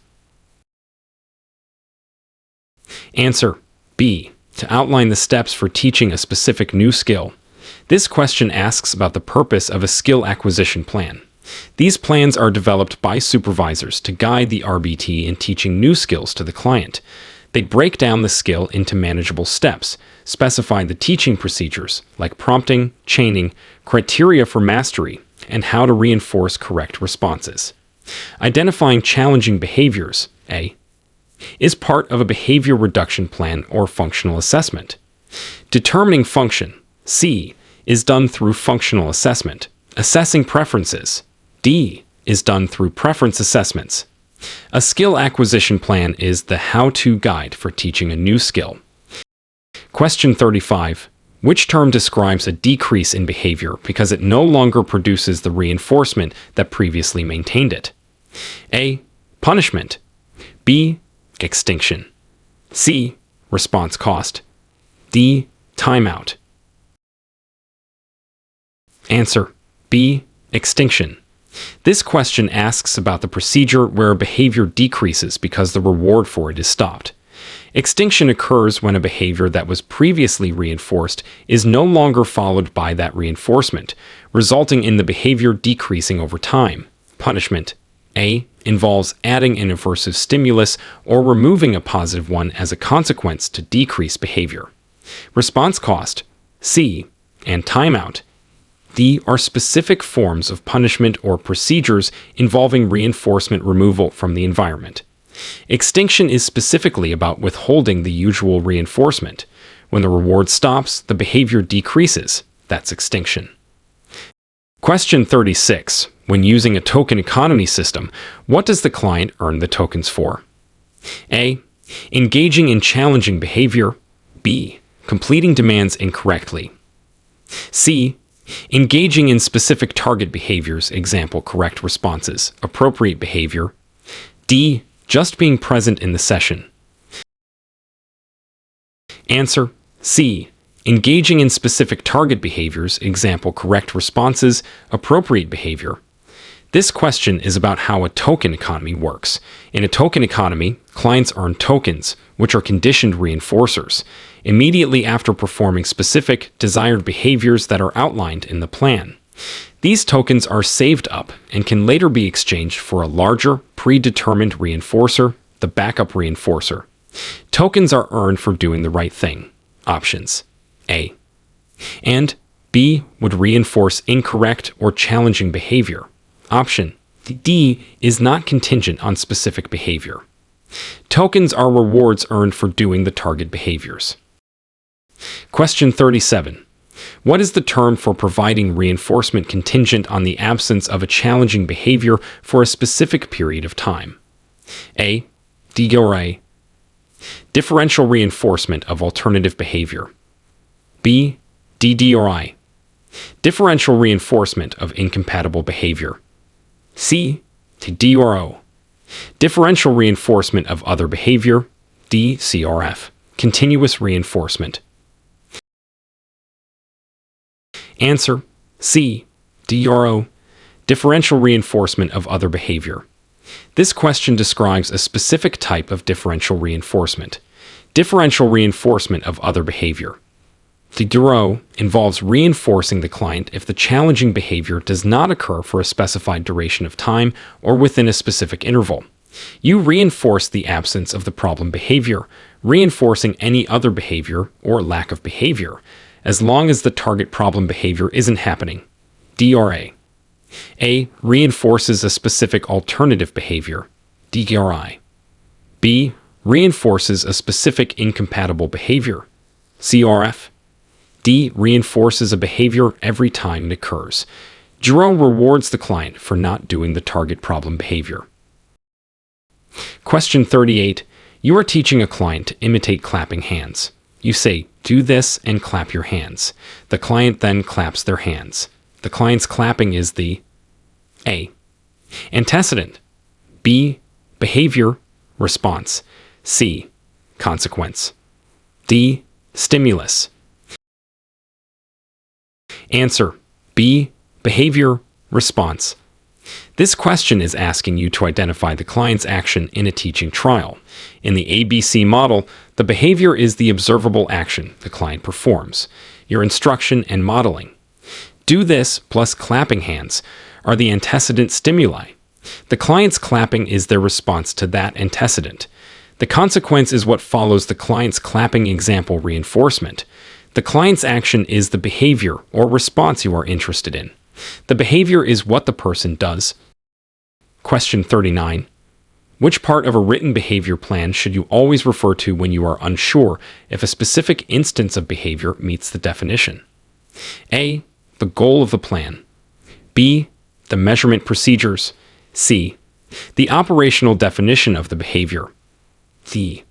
Answer B. To outline the steps for teaching a specific new skill. This question asks about the purpose of a skill acquisition plan. These plans are developed by supervisors to guide the RBT in teaching new skills to the client. They break down the skill into manageable steps, specify the teaching procedures, like prompting, chaining, criteria for mastery, and how to reinforce correct responses. Identifying challenging behaviors, A, is part of a behavior reduction plan or functional assessment. Determining function, C, is done through functional assessment. Assessing preferences, D, is done through preference assessments. A skill acquisition plan is the how-to guide for teaching a new skill. Question 35. Which term describes a decrease in behavior because it no longer produces the reinforcement that previously maintained it? A. Punishment. B. Extinction. C. Response cost. D. Timeout. Answer B. Extinction. This question asks about the procedure where a behavior decreases because the reward for it is stopped. Extinction occurs when a behavior that was previously reinforced is no longer followed by that reinforcement, resulting in the behavior decreasing over time. Punishment A. Involves adding an aversive stimulus or removing a positive one as a consequence to decrease behavior. Response cost C. And timeout D are specific forms of punishment or procedures involving reinforcement removal from the environment. Extinction is specifically about withholding the usual reinforcement. When the reward stops, the behavior decreases. That's extinction. Question 36. When using a token economy system, what does the client earn the tokens for? A. Engaging in challenging behavior. B. Completing demands incorrectly. C. Engaging in specific target behaviors, example, correct responses, appropriate behavior. D. Just being present in the session. Answer C. Engaging in specific target behaviors, example, correct responses, appropriate behavior. This question is about how a token economy works. In a token economy, clients earn tokens, which are conditioned reinforcers, immediately after performing specific, desired behaviors that are outlined in the plan. These tokens are saved up and can later be exchanged for a larger, predetermined reinforcer, the backup reinforcer. Tokens are earned for doing the right thing. Options A. And B would reinforce incorrect or challenging behavior. Option D is not contingent on specific behavior. Tokens are rewards earned for doing the target behaviors. Question 37. What is the term for providing reinforcement contingent on the absence of a challenging behavior for a specific period of time? A. DRA. Differential reinforcement of alternative behavior. B. DDRI. Differential reinforcement of incompatible behavior. C. DRO. Differential reinforcement of other behavior. DCRF. Continuous reinforcement. Answer C. DRO. Differential reinforcement of other behavior. This question describes a specific type of differential reinforcement. Differential reinforcement of other behavior. The DRO involves reinforcing the client if the challenging behavior does not occur for a specified duration of time or within a specific interval. You reinforce the absence of the problem behavior, reinforcing any other behavior or lack of behavior, as long as the target problem behavior isn't happening. DRA. A. Reinforces a specific alternative behavior. DRI. B. Reinforces a specific incompatible behavior. CRF. D. Reinforces a behavior every time it occurs. DRO rewards the client for not doing the target problem behavior. Question 38. You are teaching a client to imitate clapping hands. You say, "Do this and clap your hands." The client then claps their hands. The client's clapping is the A. Antecedent. B. Behavior. Response. C. Consequence. D. Stimulus. Answer B. Behavior. Response. This question is asking you to identify the client's action in a teaching trial. In the ABC model, the behavior is the observable action the client performs, your instruction and modeling. Do this plus clapping hands are the antecedent stimuli. The client's clapping is their response to that antecedent. The consequence is what follows the client's clapping example reinforcement. The client's action is the behavior or response you are interested in. The behavior is what the person does. Question 39. Which part of a written behavior plan should you always refer to when you are unsure if a specific instance of behavior meets the definition? A. The goal of the plan. B. The measurement procedures. C. The operational definition of the behavior. D.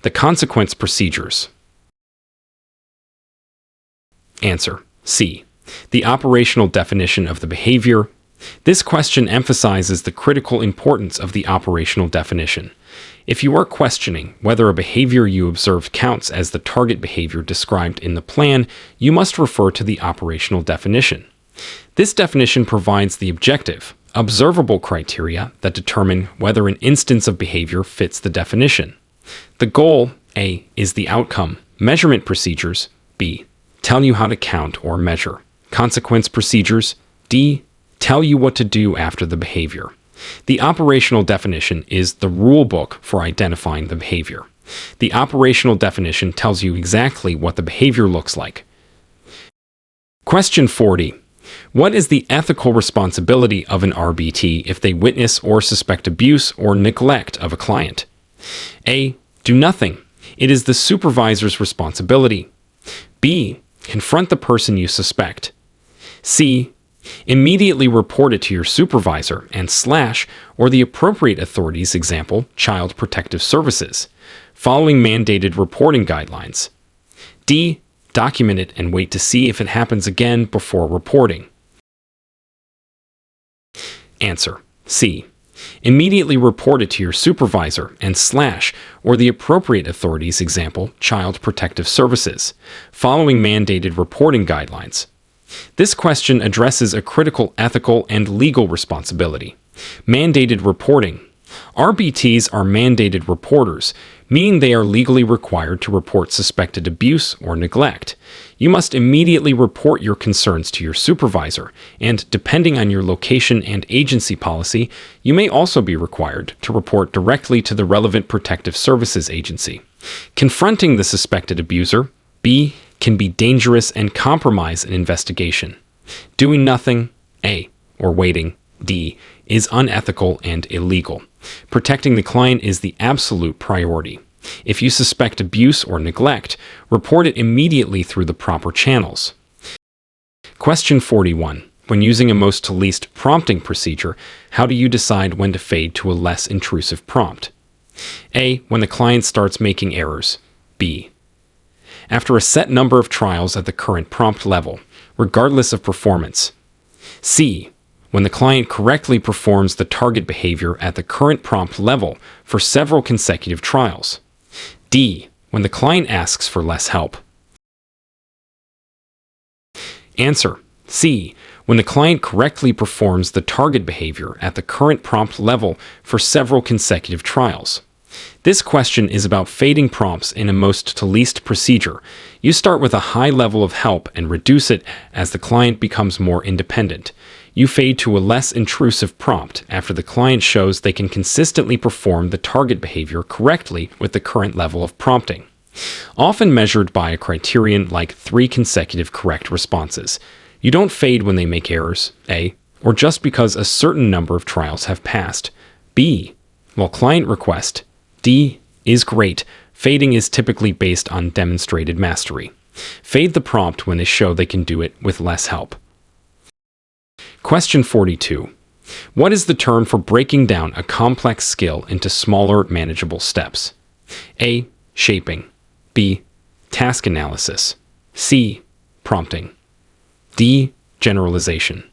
The consequence procedures. Answer C. The operational definition of the behavior. This question emphasizes the critical importance of the operational definition. If you are questioning whether a behavior you observed counts as the target behavior described in the plan, you must refer to the operational definition. This definition provides the objective, observable criteria that determine whether an instance of behavior fits the definition. The goal, A, is the outcome. Measurement procedures, B, tell you how to count or measure. Consequence procedures, D, tell you what to do after the behavior. The operational definition is the rule book for identifying the behavior. The operational definition tells you exactly what the behavior looks like. Question 40. What is the ethical responsibility of an RBT if they witness or suspect abuse or neglect of a client? A. Do nothing. It is the supervisor's responsibility. B. Confront the person you suspect. C. Immediately report it to your supervisor and / or the appropriate authorities, example, Child Protective Services, following mandated reporting guidelines. D. Document it and wait to see if it happens again before reporting. Answer C. Immediately report it to your supervisor and / or the appropriate authorities, example, Child Protective Services, following mandated reporting guidelines. This question addresses a critical ethical and legal responsibility. Mandated reporting. RBTs are mandated reporters, meaning they are legally required to report suspected abuse or neglect. You must immediately report your concerns to your supervisor, and depending on your location and agency policy, you may also be required to report directly to the relevant protective services agency. Confronting the suspected abuser, B, can be dangerous and compromise an investigation. Doing nothing, A, or waiting, D, is unethical and illegal. Protecting the client is the absolute priority. If you suspect abuse or neglect, report it immediately through the proper channels. Question 41. When using a most to least prompting procedure, how do you decide when to fade to a less intrusive prompt? A, when the client starts making errors. B, after a set number of trials at the current prompt level, regardless of performance. C, when the client correctly performs the target behavior at the current prompt level for several consecutive trials. D, when the client asks for less help. Answer C. When the client correctly performs the target behavior at the current prompt level for several consecutive trials. This question is about fading prompts in a most to least procedure. You start with a high level of help and reduce it as the client becomes more independent. You fade to a less intrusive prompt after the client shows they can consistently perform the target behavior correctly with the current level of prompting, often measured by a criterion like 3 consecutive correct responses. You don't fade when they make errors, A, or just because a certain number of trials have passed, B. While client request, D, is great, fading is typically based on demonstrated mastery. Fade the prompt when they show they can do it with less help. Question 42. What is the term for breaking down a complex skill into smaller, manageable steps? A. Shaping. B. Task analysis. C. Prompting. D. Generalization.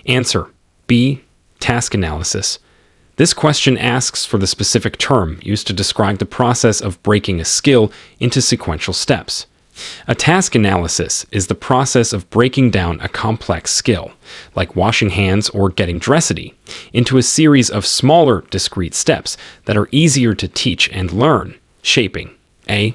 Answer. B. Task analysis. This question asks for the specific term used to describe the process of breaking a skill into sequential steps. A task analysis is the process of breaking down a complex skill, like washing hands or getting dressed, into a series of smaller, discrete steps that are easier to teach and learn. Shaping. A.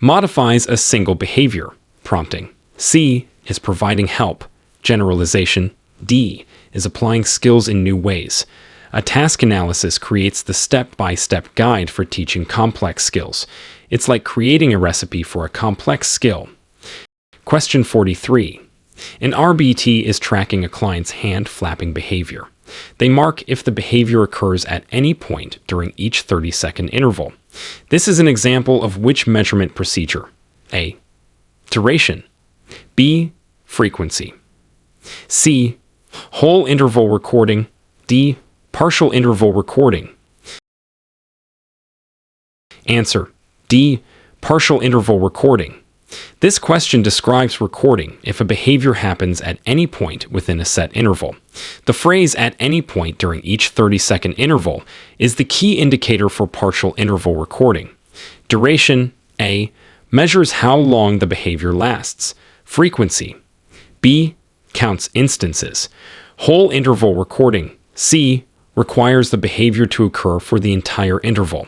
Modifies a single behavior. Prompting. C. Is providing help. Generalization. D. Is applying skills in new ways. A task analysis creates the step-by-step guide for teaching complex skills. It's like creating a recipe for a complex skill. Question 43. An RBT is tracking a client's hand flapping behavior. They mark if the behavior occurs at any point during each 30-second interval. This is an example of which measurement procedure? A. Duration. B. Frequency. C. Whole interval recording. D. Partial interval recording. Answer. D. Partial interval recording. This question describes recording if a behavior happens at any point within a set interval. The phrase "at any point during each 30-second interval" is the key indicator for partial interval recording. Duration. A. Measures how long the behavior lasts. Frequency. B. Counts instances. Whole interval recording. C. Requires the behavior to occur for the entire interval.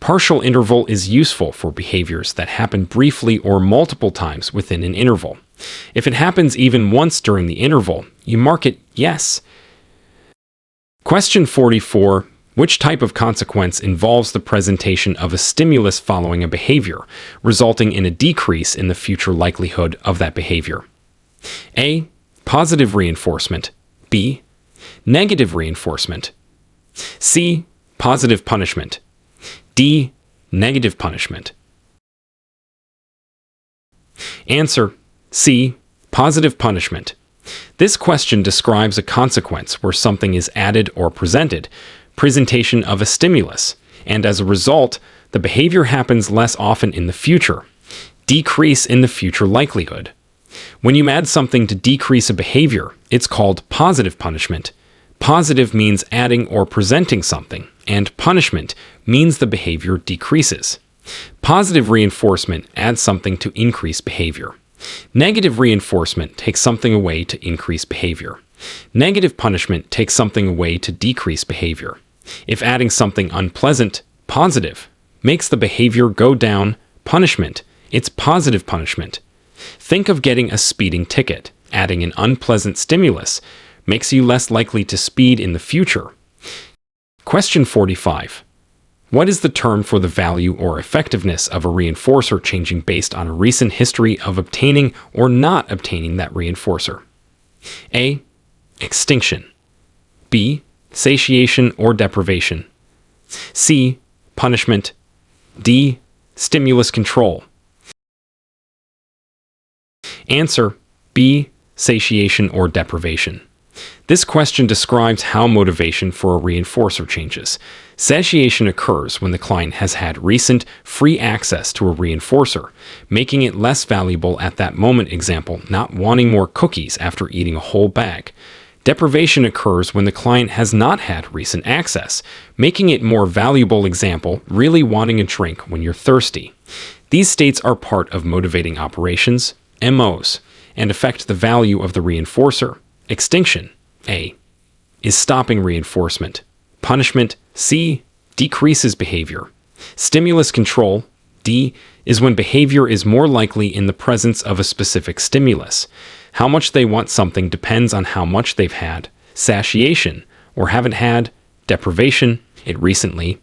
Partial interval is useful for behaviors that happen briefly or multiple times within an interval. If it happens even once during the interval, you mark it yes. Question 44. Which type of consequence involves the presentation of a stimulus following a behavior, resulting in a decrease in the future likelihood of that behavior? A. Positive reinforcement. B. Negative reinforcement. C. Positive punishment. D. Negative punishment. Answer. C. Positive punishment. This question describes a consequence where something is added or presentation of a stimulus, and as a result, the behavior happens less often in the future. Decrease in the future likelihood. When you add something to decrease a behavior, it's called positive punishment. Positive means adding or presenting something, and punishment means the behavior decreases. Positive reinforcement adds something to increase behavior. Negative reinforcement takes something away to increase behavior. Negative punishment takes something away to decrease behavior. If adding something unpleasant, positive, makes the behavior go down, punishment, it's positive punishment. Think of getting a speeding ticket. Adding an unpleasant stimulus makes you less likely to speed in the future. Question 45. What is the term for the value or effectiveness of a reinforcer changing based on a recent history of obtaining or not obtaining that reinforcer? A. Extinction. B. Satiation or deprivation. C. Punishment. D. Stimulus control. Answer. B. Satiation or deprivation. This question describes how motivation for a reinforcer changes. Satiation occurs when the client has had recent, free access to a reinforcer, making it less valuable at that moment, example, not wanting more cookies after eating a whole bag. Deprivation occurs when the client has not had recent access, making it more valuable, example, really wanting a drink when you're thirsty. These states are part of motivating operations. MOs, and affect the value of the reinforcer. Extinction, A, is stopping reinforcement. Punishment, C, decreases behavior. Stimulus control, D, is when behavior is more likely in the presence of a specific stimulus. How much they want something depends on how much they've had. Satiation, or haven't had. Deprivation, it recently.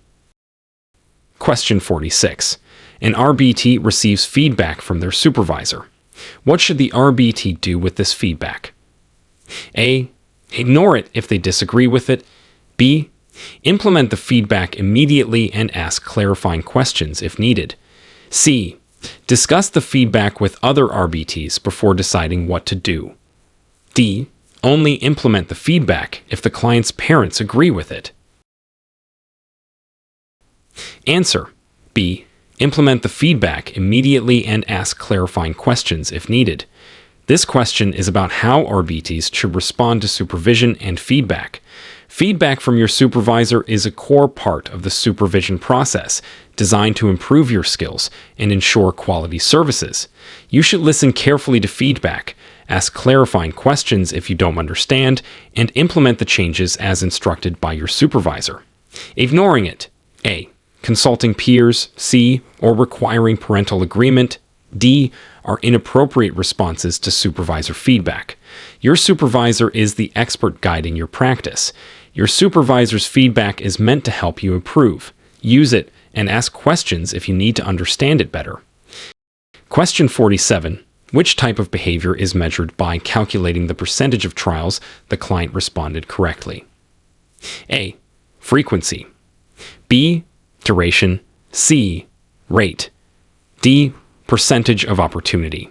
Question 46. An RBT receives feedback from their supervisor. What should the RBT do with this feedback? A, ignore it if they disagree with it. B, implement the feedback immediately and ask clarifying questions if needed. C, discuss the feedback with other RBTs before deciding what to do. D, only implement the feedback if the client's parents agree with it. Answer, B, implement the feedback immediately and ask clarifying questions if needed. This question is about how RBTs should respond to supervision and feedback. Feedback from your supervisor is a core part of the supervision process, designed to improve your skills and ensure quality services. You should listen carefully to feedback, ask clarifying questions if you don't understand, and implement the changes as instructed by your supervisor. Ignoring it, A, consulting peers, C, or requiring parental agreement, D, are inappropriate responses to supervisor feedback. Your supervisor is the expert guiding your practice. Your supervisor's feedback is meant to help you improve. Use it and ask questions if you need to understand it better. Question 47. Which type of behavior is measured by calculating the percentage of trials the client responded correctly? A, frequency. B, duration. C, rate. D, percentage of opportunity.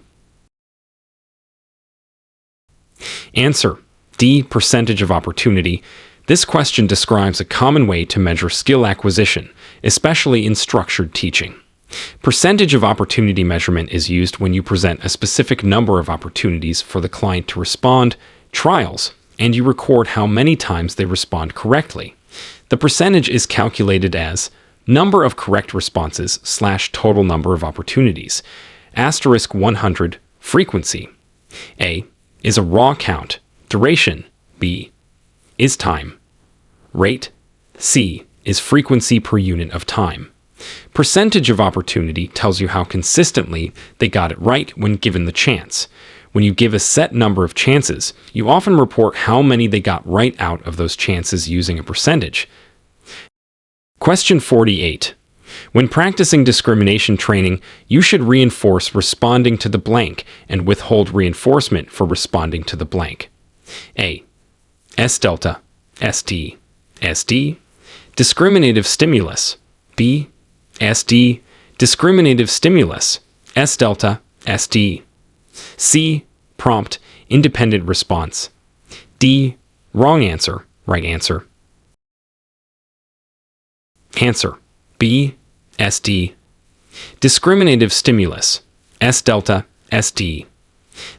Answer, D, percentage of opportunity. This question describes a common way to measure skill acquisition, especially in structured teaching. Percentage of opportunity measurement is used when you present a specific number of opportunities for the client to respond, trials, and you record how many times they respond correctly. The percentage is calculated as number of correct responses / total number of opportunities. Asterisk 100, frequency. A, is a raw count. Duration. B, is time. Rate. C, is frequency per unit of time. Percentage of opportunity tells you how consistently they got it right when given the chance. When you give a set number of chances, you often report how many they got right out of those chances using a percentage. Question 48. When practicing discrimination training, you should reinforce responding to the blank and withhold reinforcement for responding to the blank. A, S delta, SD, SD, discriminative stimulus. B, SD, discriminative stimulus, S delta, SD. C, prompt, independent response. D, wrong answer, right answer. Answer, B, SD, discriminative stimulus, S delta, SD.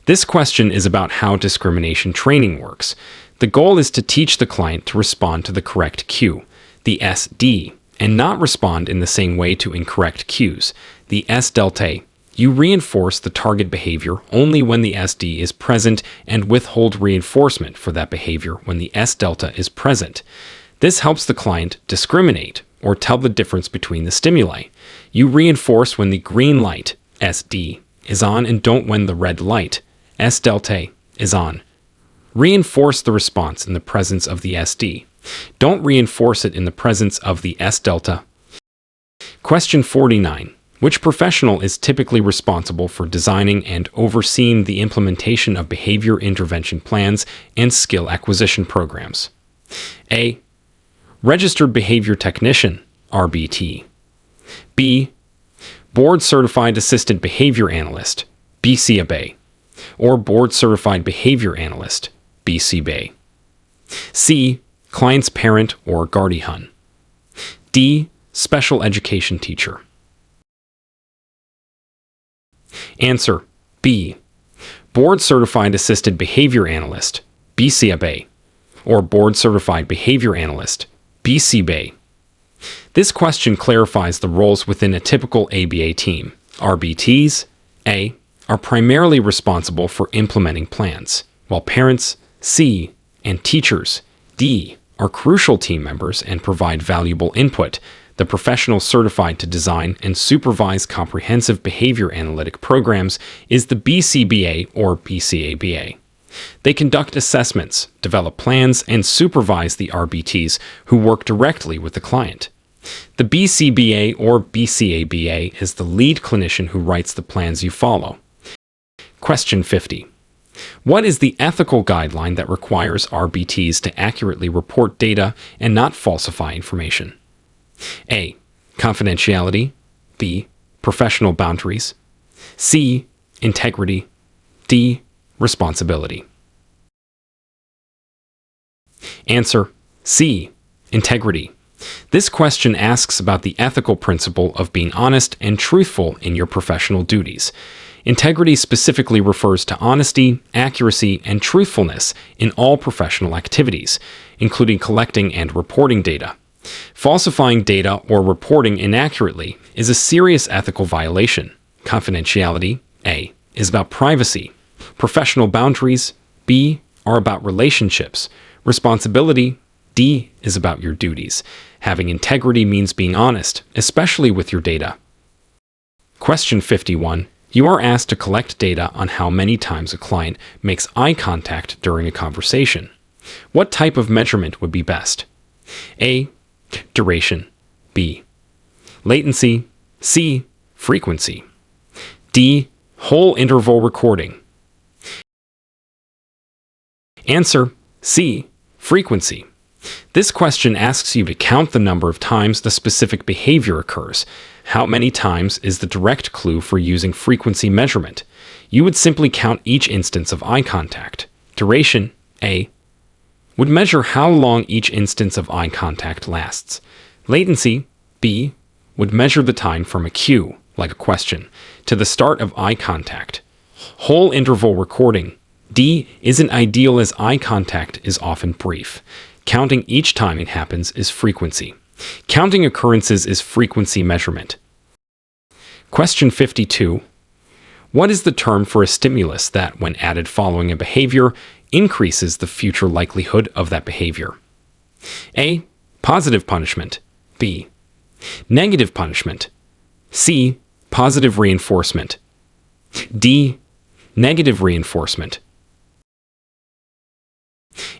This question is about how discrimination training works. The goal is to teach the client to respond to the correct cue, the SD, and not respond in the same way to incorrect cues, the S delta. You reinforce the target behavior only when the SD is present and withhold reinforcement for that behavior when the S delta is present. This helps the client discriminate or tell the difference between the stimuli. You reinforce when the green light, SD, is on and don't when the red light, S delta, is on. Reinforce the response in the presence of the SD. Don't reinforce it in the presence of the S delta. Question 49. Which professional is typically responsible for designing and overseeing the implementation of behavior intervention plans and skill acquisition programs? A, Registered Behavior Technician, RBT. B, Board Certified Assistant Behavior Analyst, BACB, or Board Certified Behavior Analyst, BACB. C, Client's Parent or Guardian. D, Special Education Teacher. Answer, B, Board Certified Assisted Behavior Analyst, BACB, or Board Certified Behavior Analyst, BACB. This question clarifies the roles within a typical ABA team. RBTs, A, are primarily responsible for implementing plans, while parents, C, and teachers, D, are crucial team members and provide valuable input. The professional certified to design and supervise comprehensive behavior analytic programs is the BCBA or BCABA. They conduct assessments, develop plans, and supervise the RBTs who work directly with the client. The BCBA or BCABA is the lead clinician who writes the plans you follow. Question 50. What is the ethical guideline that requires RBTs to accurately report data and not falsify information? A. Confidentiality. B. Professional boundaries. C. Integrity. D. Responsibility. Answer: C. Integrity. This question asks about the ethical principle of being honest and truthful in your professional duties. Integrity specifically refers to honesty, accuracy, and truthfulness in all professional activities, including collecting and reporting data. Falsifying data or reporting inaccurately is a serious ethical violation. Confidentiality, A, is about privacy. Professional boundaries, B, are about relationships. Responsibility, D, is about your duties. Having integrity means being honest, especially with your data. Question 51. You are asked to collect data on how many times a client makes eye contact during a conversation. What type of measurement would be best? A. Duration. B. Latency. C. Frequency. D. Whole interval recording. Answer: C. Frequency. This question asks you to count the number of times the specific behavior occurs. How many times is the direct clue for using frequency measurement? You would simply count each instance of eye contact. Duration, A, would measure how long each instance of eye contact lasts. Latency, B, would measure the time from a cue, like a question, to the start of eye contact. Whole interval recording, D, isn't ideal as eye contact is often brief. Counting each time it happens is frequency. Counting occurrences is frequency measurement. Question 52. What is the term for a stimulus that, when added following a behavior, increases the future likelihood of that behavior? A. Positive punishment. B. Negative punishment. C. Positive reinforcement. D. Negative reinforcement.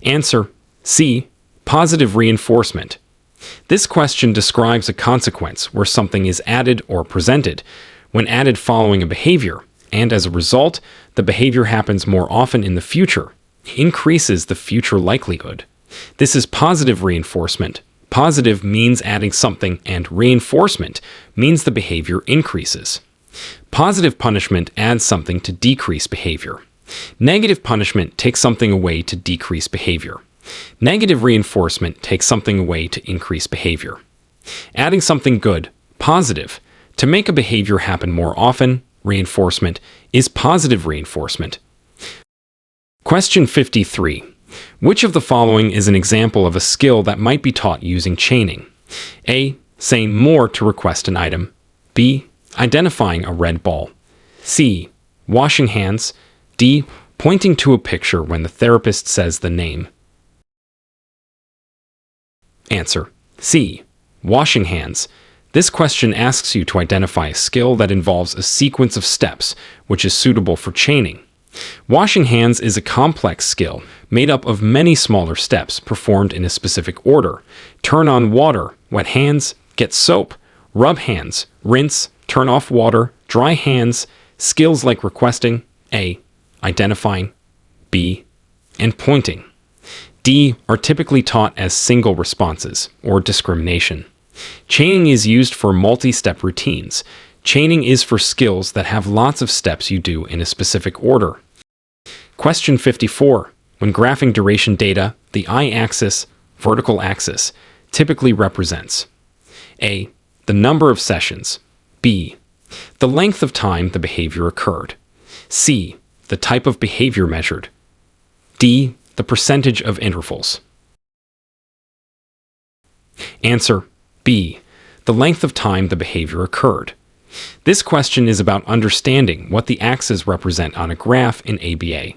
Answer: C. Positive reinforcement. This question describes a consequence where something is added or presented when added following a behavior, and as a result, the behavior happens more often in the future, increases the future likelihood. This is positive reinforcement. Positive means adding something, and reinforcement means the behavior increases. Positive punishment adds something to decrease behavior. Negative punishment takes something away to decrease behavior. Negative reinforcement takes something away to increase behavior. Adding something good, positive, to make a behavior happen more often, reinforcement, is positive reinforcement. Question 53. Which of the following is an example of a skill that might be taught using chaining? A. Saying more to request an item. B. Identifying a red ball. C. Washing hands. D. Pointing to a picture when the therapist says the name. Answer: C. Washing hands. This question asks you to identify a skill that involves a sequence of steps, which is suitable for chaining. Washing hands is a complex skill made up of many smaller steps performed in a specific order. Turn on water, wet hands, get soap, rub hands, rinse, turn off water, dry hands. Skills like requesting, A. Identifying, B. and pointing, D. are typically taught as single responses, or discrimination. Chaining is used for multi-step routines. Chaining is for skills that have lots of steps you do in a specific order. Question 54. When graphing duration data, the y-axis, vertical axis, typically represents A. The number of sessions. B. The length of time the behavior occurred. C. The type of behavior measured. D. The percentage of intervals. Answer: B. The length of time the behavior occurred. This question is about understanding what the axes represent on a graph in ABA.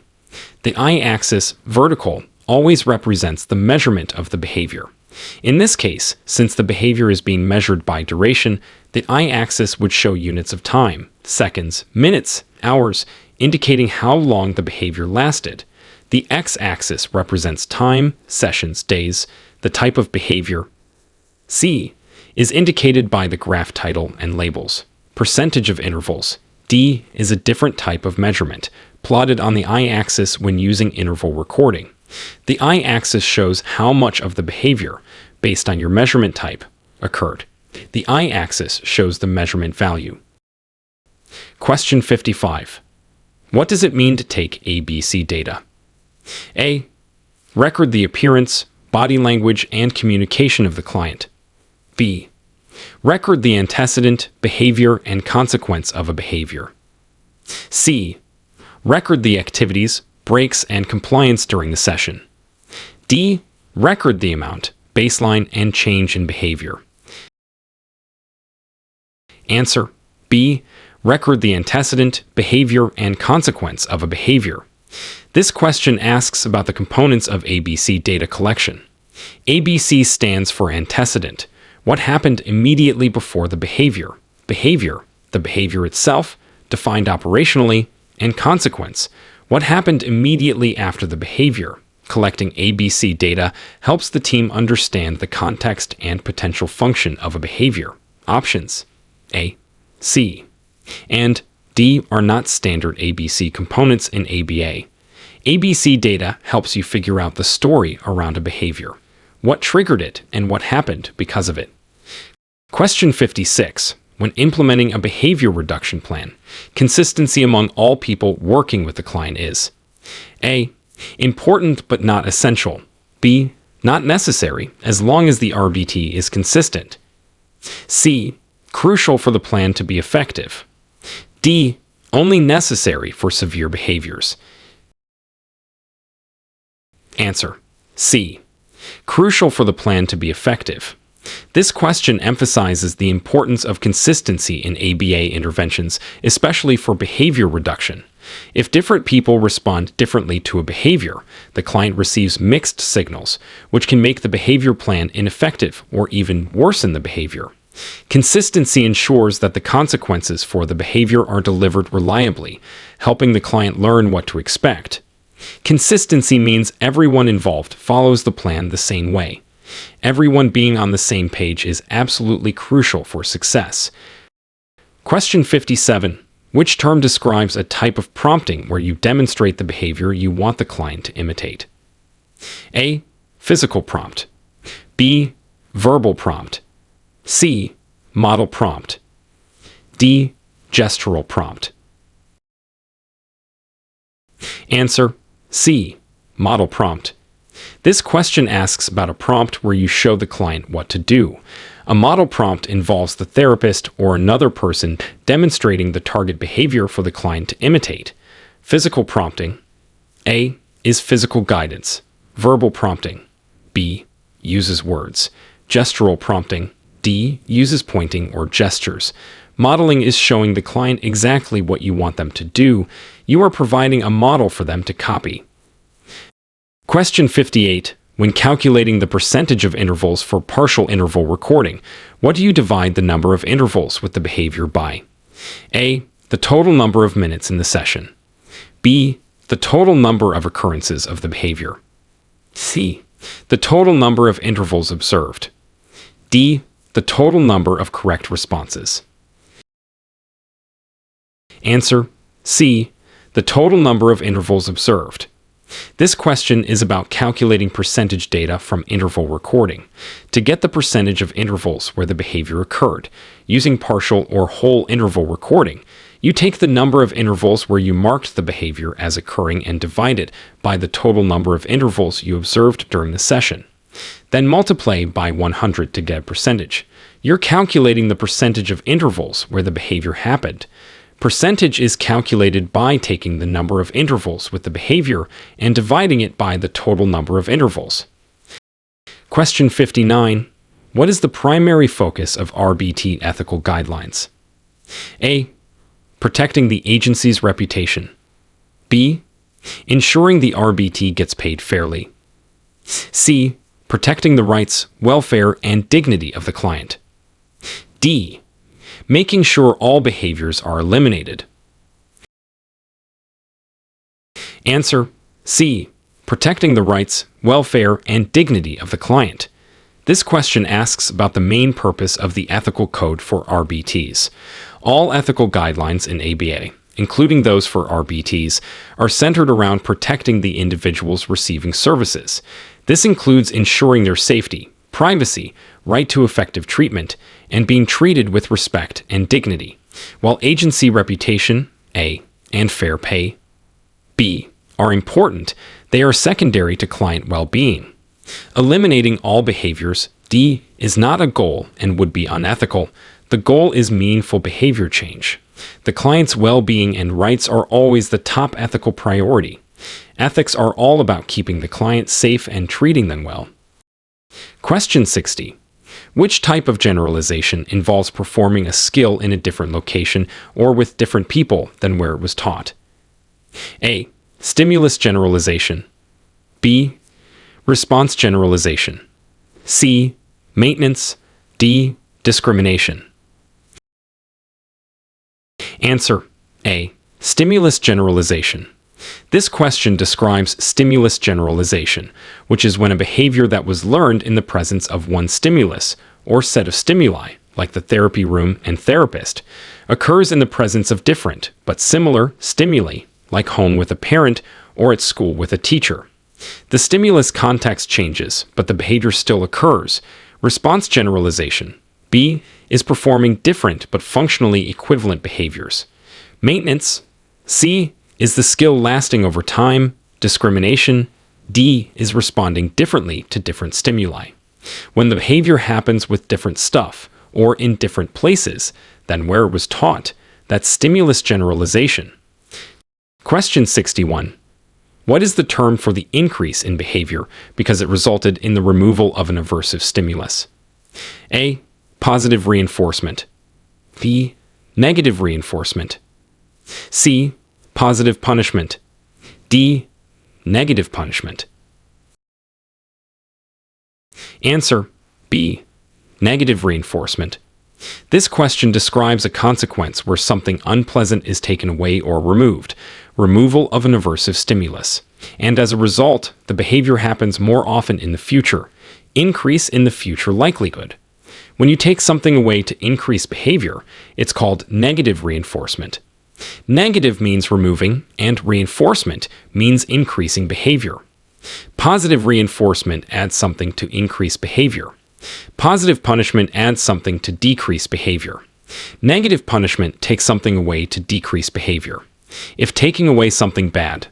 The I-axis, vertical, always represents the measurement of the behavior. In this case, since the behavior is being measured by duration, the I-axis would show units of time, seconds, minutes, hours, indicating how long the behavior lasted. The X-axis represents time, sessions, days, the type of behavior. C is indicated by the graph title and labels. Percentage of intervals. D is a different type of measurement, plotted on the I-axis when using interval recording. The I-axis shows how much of the behavior, based on your measurement type, occurred. The I-axis shows the measurement value. Question 55. What does it mean to take ABC data? A. Record the appearance, body language, and communication of the client. B. Record the antecedent, behavior, and consequence of a behavior. C. Record the activities, breaks, and compliance during the session. D. Record the amount, baseline, and change in behavior. Answer. B. Record the antecedent, behavior, and consequence of a behavior. This question asks about the components of ABC data collection. ABC stands for antecedent. What happened immediately before the behavior? Behavior, the behavior itself, defined operationally, and consequence. What happened immediately after the behavior? Collecting ABC data helps the team understand the context and potential function of a behavior. Options A, C, and D are not standard ABC components in ABA. ABC data helps you figure out the story around a behavior. What triggered it and what happened because of it? Question 56. When implementing a behavior reduction plan, consistency among all people working with the client is A. Important but not essential. B. Not necessary as long as the RBT is consistent. C. Crucial for the plan to be effective. D. Only necessary for severe behaviors. Answer. C. Crucial for the plan to be effective. This question emphasizes the importance of consistency in ABA interventions, especially for behavior reduction. If different people respond differently to a behavior, the client receives mixed signals, which can make the behavior plan ineffective or even worsen the behavior. Consistency ensures that the consequences for the behavior are delivered reliably, helping the client learn what to expect. Consistency means everyone involved follows the plan the same way. Everyone being on the same page is absolutely crucial for success. Question 57. Which term describes a type of prompting where you demonstrate the behavior you want the client to imitate? A. Physical prompt. B. Verbal prompt. C. Model prompt. D. Gestural prompt. Answer. C. Model prompt. This question asks about a prompt where you show the client what to do. A model prompt involves the therapist or another person demonstrating the target behavior for the client to imitate. Physical prompting. A. Is physical guidance. Verbal prompting. B. Uses words. Gestural prompting. D. Uses pointing or gestures. Modeling is showing the client exactly what you want them to do. You are providing a model for them to copy. Question 58. When calculating the percentage of intervals for partial interval recording, what do you divide the number of intervals with the behavior by? A. The total number of minutes in the session. B. The total number of occurrences of the behavior. C. The total number of intervals observed. D. The total number of correct responses. Answer. C. The total number of intervals observed. This question is about calculating percentage data from interval recording. To get the percentage of intervals where the behavior occurred, using partial or whole interval recording, you take the number of intervals where you marked the behavior as occurring and divide it by the total number of intervals you observed during the session. Then multiply by 100 to get a percentage. You're calculating the percentage of intervals where the behavior happened. Percentage is calculated by taking the number of intervals with the behavior and dividing it by the total number of intervals. Question 59. What is the primary focus of RBT ethical guidelines? A. Protecting the agency's reputation. B. Ensuring the RBT gets paid fairly. C. Protecting the rights, welfare, and dignity of the client. D. Making sure all behaviors are eliminated. Answer: C. Protecting the rights, welfare, and dignity of the client. This question asks about the main purpose of the ethical code for RBTs. All ethical guidelines in ABA, including those for RBTs, are centered around protecting the individuals receiving services. This includes ensuring their safety, privacy, right to effective treatment, and being treated with respect and dignity, while agency reputation, A, and fair pay, B, are important. They are secondary to client well-being. Eliminating all behaviors, D, is not a goal and would be unethical. The goal is meaningful behavior change. The client's well-being and rights are always the top ethical priority. Ethics are all about keeping the client safe and treating them well. Question 60. Which type of generalization involves performing a skill in a different location or with different people than where it was taught? A. Stimulus generalization. B. Response generalization. C. Maintenance. D. Discrimination. Answer: A. Stimulus generalization. This question describes stimulus generalization, which is when a behavior that was learned in the presence of one stimulus or set of stimuli, like the therapy room and therapist, occurs in the presence of different but similar stimuli, like home with a parent or at school with a teacher. The stimulus context changes, but the behavior still occurs. Response generalization. B is performing different but functionally equivalent behaviors. Maintenance. C is the skill lasting over time. Discrimination. D is responding differently to different stimuli. When the behavior happens with different stuff or in different places than where it was taught, that's stimulus generalization. Question 61. What is the term for the increase in behavior because it resulted in the removal of an aversive stimulus? A. Positive reinforcement. B. Negative reinforcement. C. Positive punishment. D. Negative punishment. Answer: B. Negative reinforcement. This question describes a consequence where something unpleasant is taken away or removed, removal of an aversive stimulus, and as a result, the behavior happens more often in the future, increase in the future likelihood. When you take something away to increase behavior, it's called negative reinforcement. Negative means removing, and reinforcement means increasing behavior. Positive reinforcement adds something to increase behavior. Positive punishment adds something to decrease behavior. Negative punishment takes something away to decrease behavior. If taking away something bad,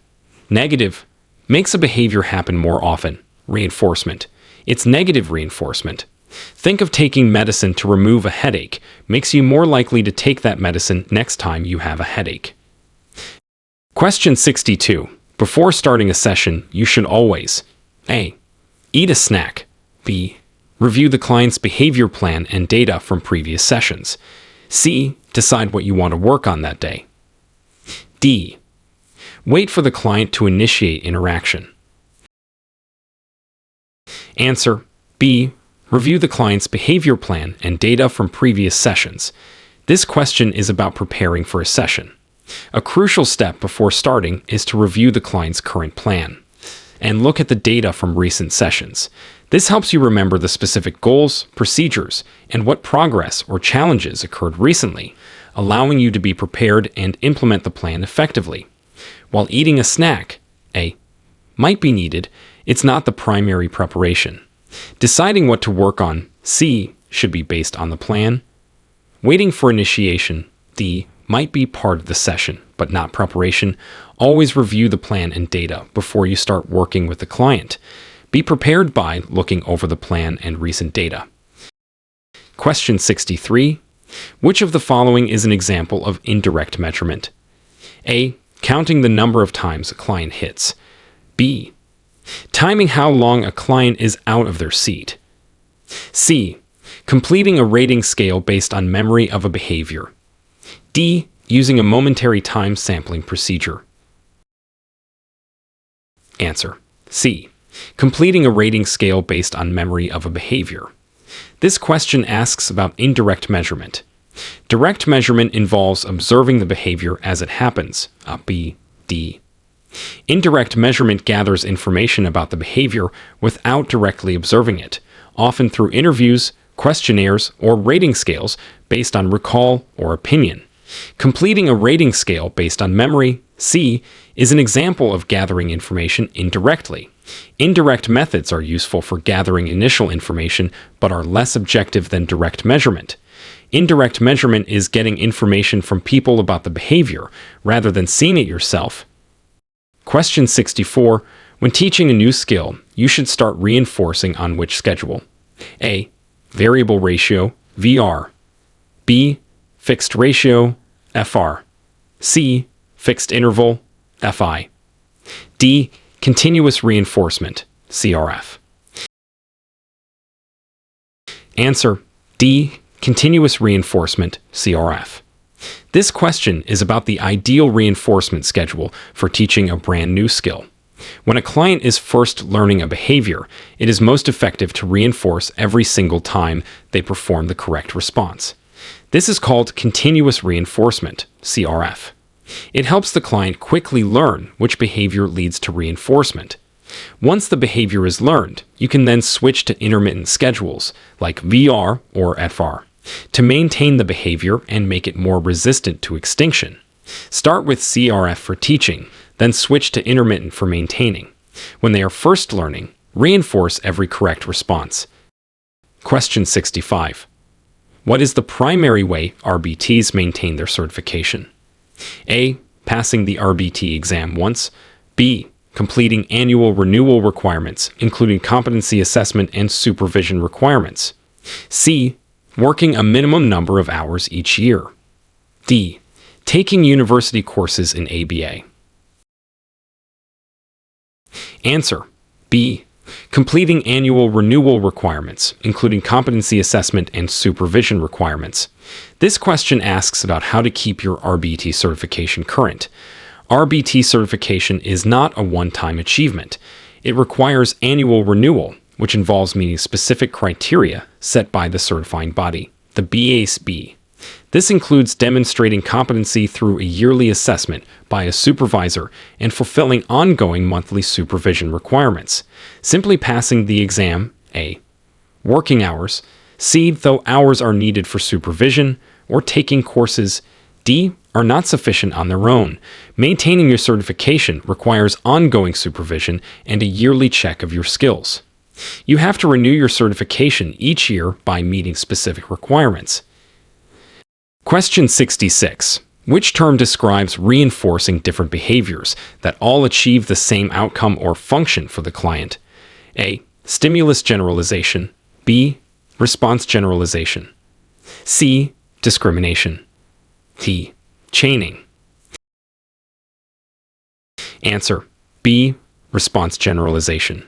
negative, makes a behavior happen more often, reinforcement, it's negative reinforcement. Think of taking medicine to remove a headache makes you more likely to take that medicine next time you have a headache. Question 62. Before starting a session, you should always: A. Eat a snack. B. Review the client's behavior plan and data from previous sessions. C. Decide what you want to work on that day. D. Wait for the client to initiate interaction. Answer: B. Review the client's behavior plan and data from previous sessions. This question is about preparing for a session. A crucial step before starting is to review the client's current plan and look at the data from recent sessions. This helps you remember the specific goals, procedures, and what progress or challenges occurred recently, allowing you to be prepared and implement the plan effectively. While eating a snack, A, might be needed, it's not the primary preparation. Deciding what to work on, C, should be based on the plan. Waiting for initiation, D, might be part of the session, but not preparation. Always review the plan and data before you start working with the client. Be prepared by looking over the plan and recent data. Question 63. Which of the following is an example of indirect measurement? A. Counting the number of times a client hits. B. Timing how long a client is out of their seat. C. Completing a rating scale based on memory of a behavior. D. Using a momentary time sampling procedure. Answer. C. Completing a rating scale based on memory of a behavior. This question asks about indirect measurement. Direct measurement involves observing the behavior as it happens. B. D. Indirect measurement gathers information about the behavior without directly observing it, often through interviews, questionnaires, or rating scales based on recall or opinion. Completing a rating scale based on memory, C, is an example of gathering information indirectly. Indirect methods are useful for gathering initial information but are less objective than direct measurement. Indirect measurement is getting information from people about the behavior rather than seeing it yourself. Question 64. When teaching a new skill, you should start reinforcing on which schedule? A. Variable ratio, VR. B. Fixed ratio, FR. C. Fixed interval, FI. D. Continuous reinforcement, CRF. Answer. D. Continuous reinforcement, CRF. This question is about the ideal reinforcement schedule for teaching a brand new skill. When a client is first learning a behavior, it is most effective to reinforce every single time they perform the correct response. This is called continuous reinforcement, CRF. It helps the client quickly learn which behavior leads to reinforcement. Once the behavior is learned, you can then switch to intermittent schedules, like VR or FR, to maintain the behavior and make it more resistant to extinction. Start with CRF for teaching, then switch to intermittent for maintaining. When they are first learning, reinforce every correct response. Question 65. What is the primary way RBTs maintain their certification? A. Passing the RBT exam once. B. Completing annual renewal requirements, including competency assessment and supervision requirements. C. Working a minimum number of hours each year. D. Taking university courses in ABA. Answer. B. Completing annual renewal requirements, including competency assessment and supervision requirements. This question asks about how to keep your RBT certification current. RBT certification is not a one-time achievement. It requires annual renewal, which involves meeting specific criteria set by the certifying body, the BACB. This includes demonstrating competency through a yearly assessment by a supervisor and fulfilling ongoing monthly supervision requirements. Simply passing the exam, A. Working hours, C. Though hours are needed for supervision, or taking courses, D. Are not sufficient on their own. Maintaining your certification requires ongoing supervision and a yearly check of your skills. You have to renew your certification each year by meeting specific requirements. Question 66. Which term describes reinforcing different behaviors that all achieve the same outcome or function for the client? A. Stimulus generalization. B. Response generalization. C. Discrimination. D. Chaining. Answer. B. Response generalization.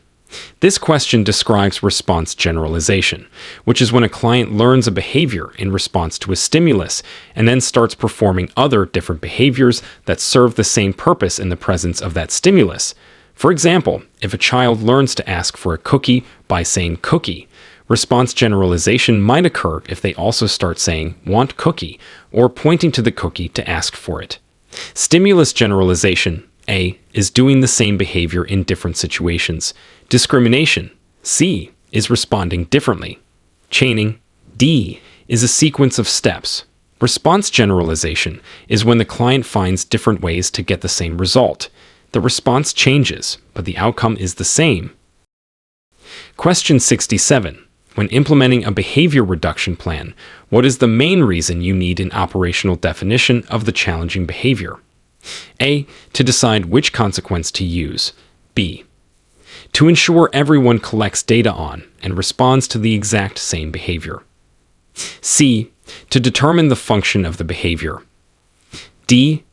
This question describes response generalization, which is when a client learns a behavior in response to a stimulus and then starts performing other different behaviors that serve the same purpose in the presence of that stimulus. For example, if a child learns to ask for a cookie by saying cookie, response generalization might occur if they also start saying want cookie or pointing to the cookie to ask for it. Stimulus generalization, A, is doing the same behavior in different situations. Discrimination, C, is responding differently. Chaining, D, is a sequence of steps. Response generalization is when the client finds different ways to get the same result. The response changes, but the outcome is the same. Question 67. When implementing a behavior reduction plan, what is the main reason you need an operational definition of the challenging behavior? A. To decide which consequence to use. B. To ensure everyone collects data on and responds to the exact same behavior. C. To determine the function of the behavior. D.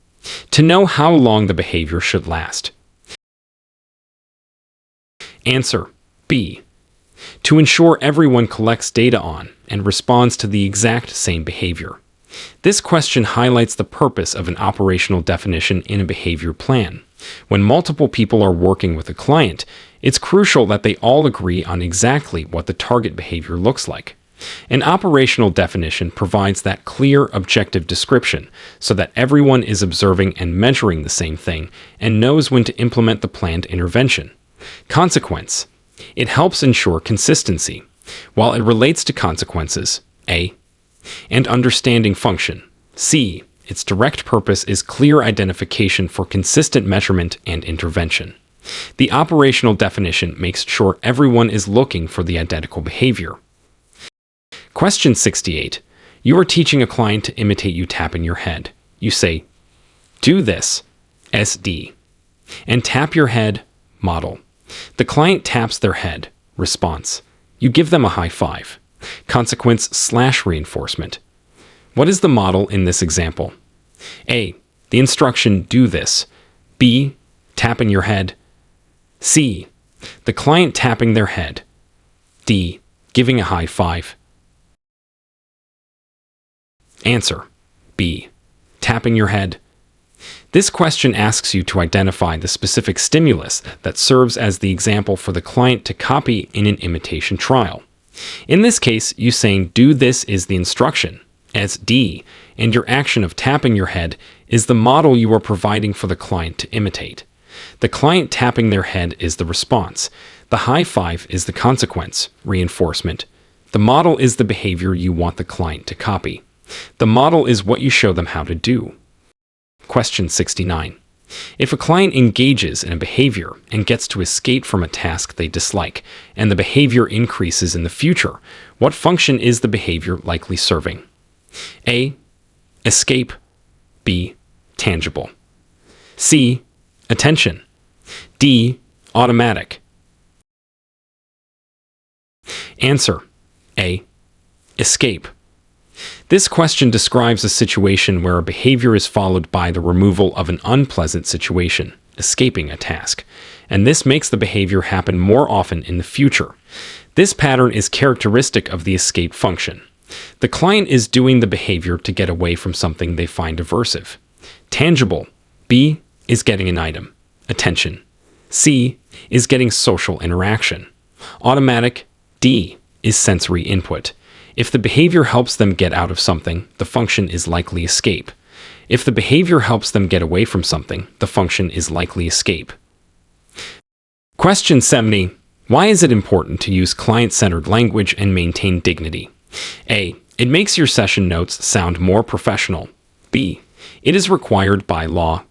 To know how long the behavior should last. Answer. B. To ensure everyone collects data on and responds to the exact same behavior. This question highlights the purpose of an operational definition in a behavior plan. When multiple people are working with a client, it's crucial that they all agree on exactly what the target behavior looks like. An operational definition provides that clear, objective description so that everyone is observing and measuring the same thing and knows when to implement the planned intervention. Consequence. It helps ensure consistency. While it relates to consequences, A, and understanding function, C, its direct purpose is clear identification for consistent measurement and intervention. The operational definition makes sure everyone is looking for the identical behavior. Question 68. You are teaching a client to imitate you tapping your head. You say, "Do this," SD, and tap your head, model. The client taps their head, response. You give them a high five. Consequence/reinforcement. What is the model in this example? A. The instruction, "Do this." B. Tapping your head. C. The client tapping their head. D. Giving a high five. Answer. B. Tapping your head. This question asks you to identify the specific stimulus that serves as the example for the client to copy in an imitation trial. In this case, you saying "do this" is the instruction, as D, and your action of tapping your head is the model you are providing for the client to imitate. The client tapping their head is the response. The high five is the consequence, reinforcement. The model is the behavior you want the client to copy. The model is what you show them how to do. Question 69. If a client engages in a behavior and gets to escape from a task they dislike, and the behavior increases in the future, what function is the behavior likely serving? A. Escape. B. Tangible. C. Attention. D. Automatic. Answer. A. Escape. This question describes a situation where a behavior is followed by the removal of an unpleasant situation, escaping a task, and this makes the behavior happen more often in the future. This pattern is characteristic of the escape function. The client is doing the behavior to get away from something they find aversive. Tangible. B is getting an item. Attention. C is getting social interaction. Automatic. D is sensory input. If the behavior helps them get out of something, the function is likely escape. If the behavior helps them get away from something, the function is likely escape. Question 70. Why is it important to use client-centered language and maintain dignity? A. It makes your session notes sound more professional. B. It is required by law.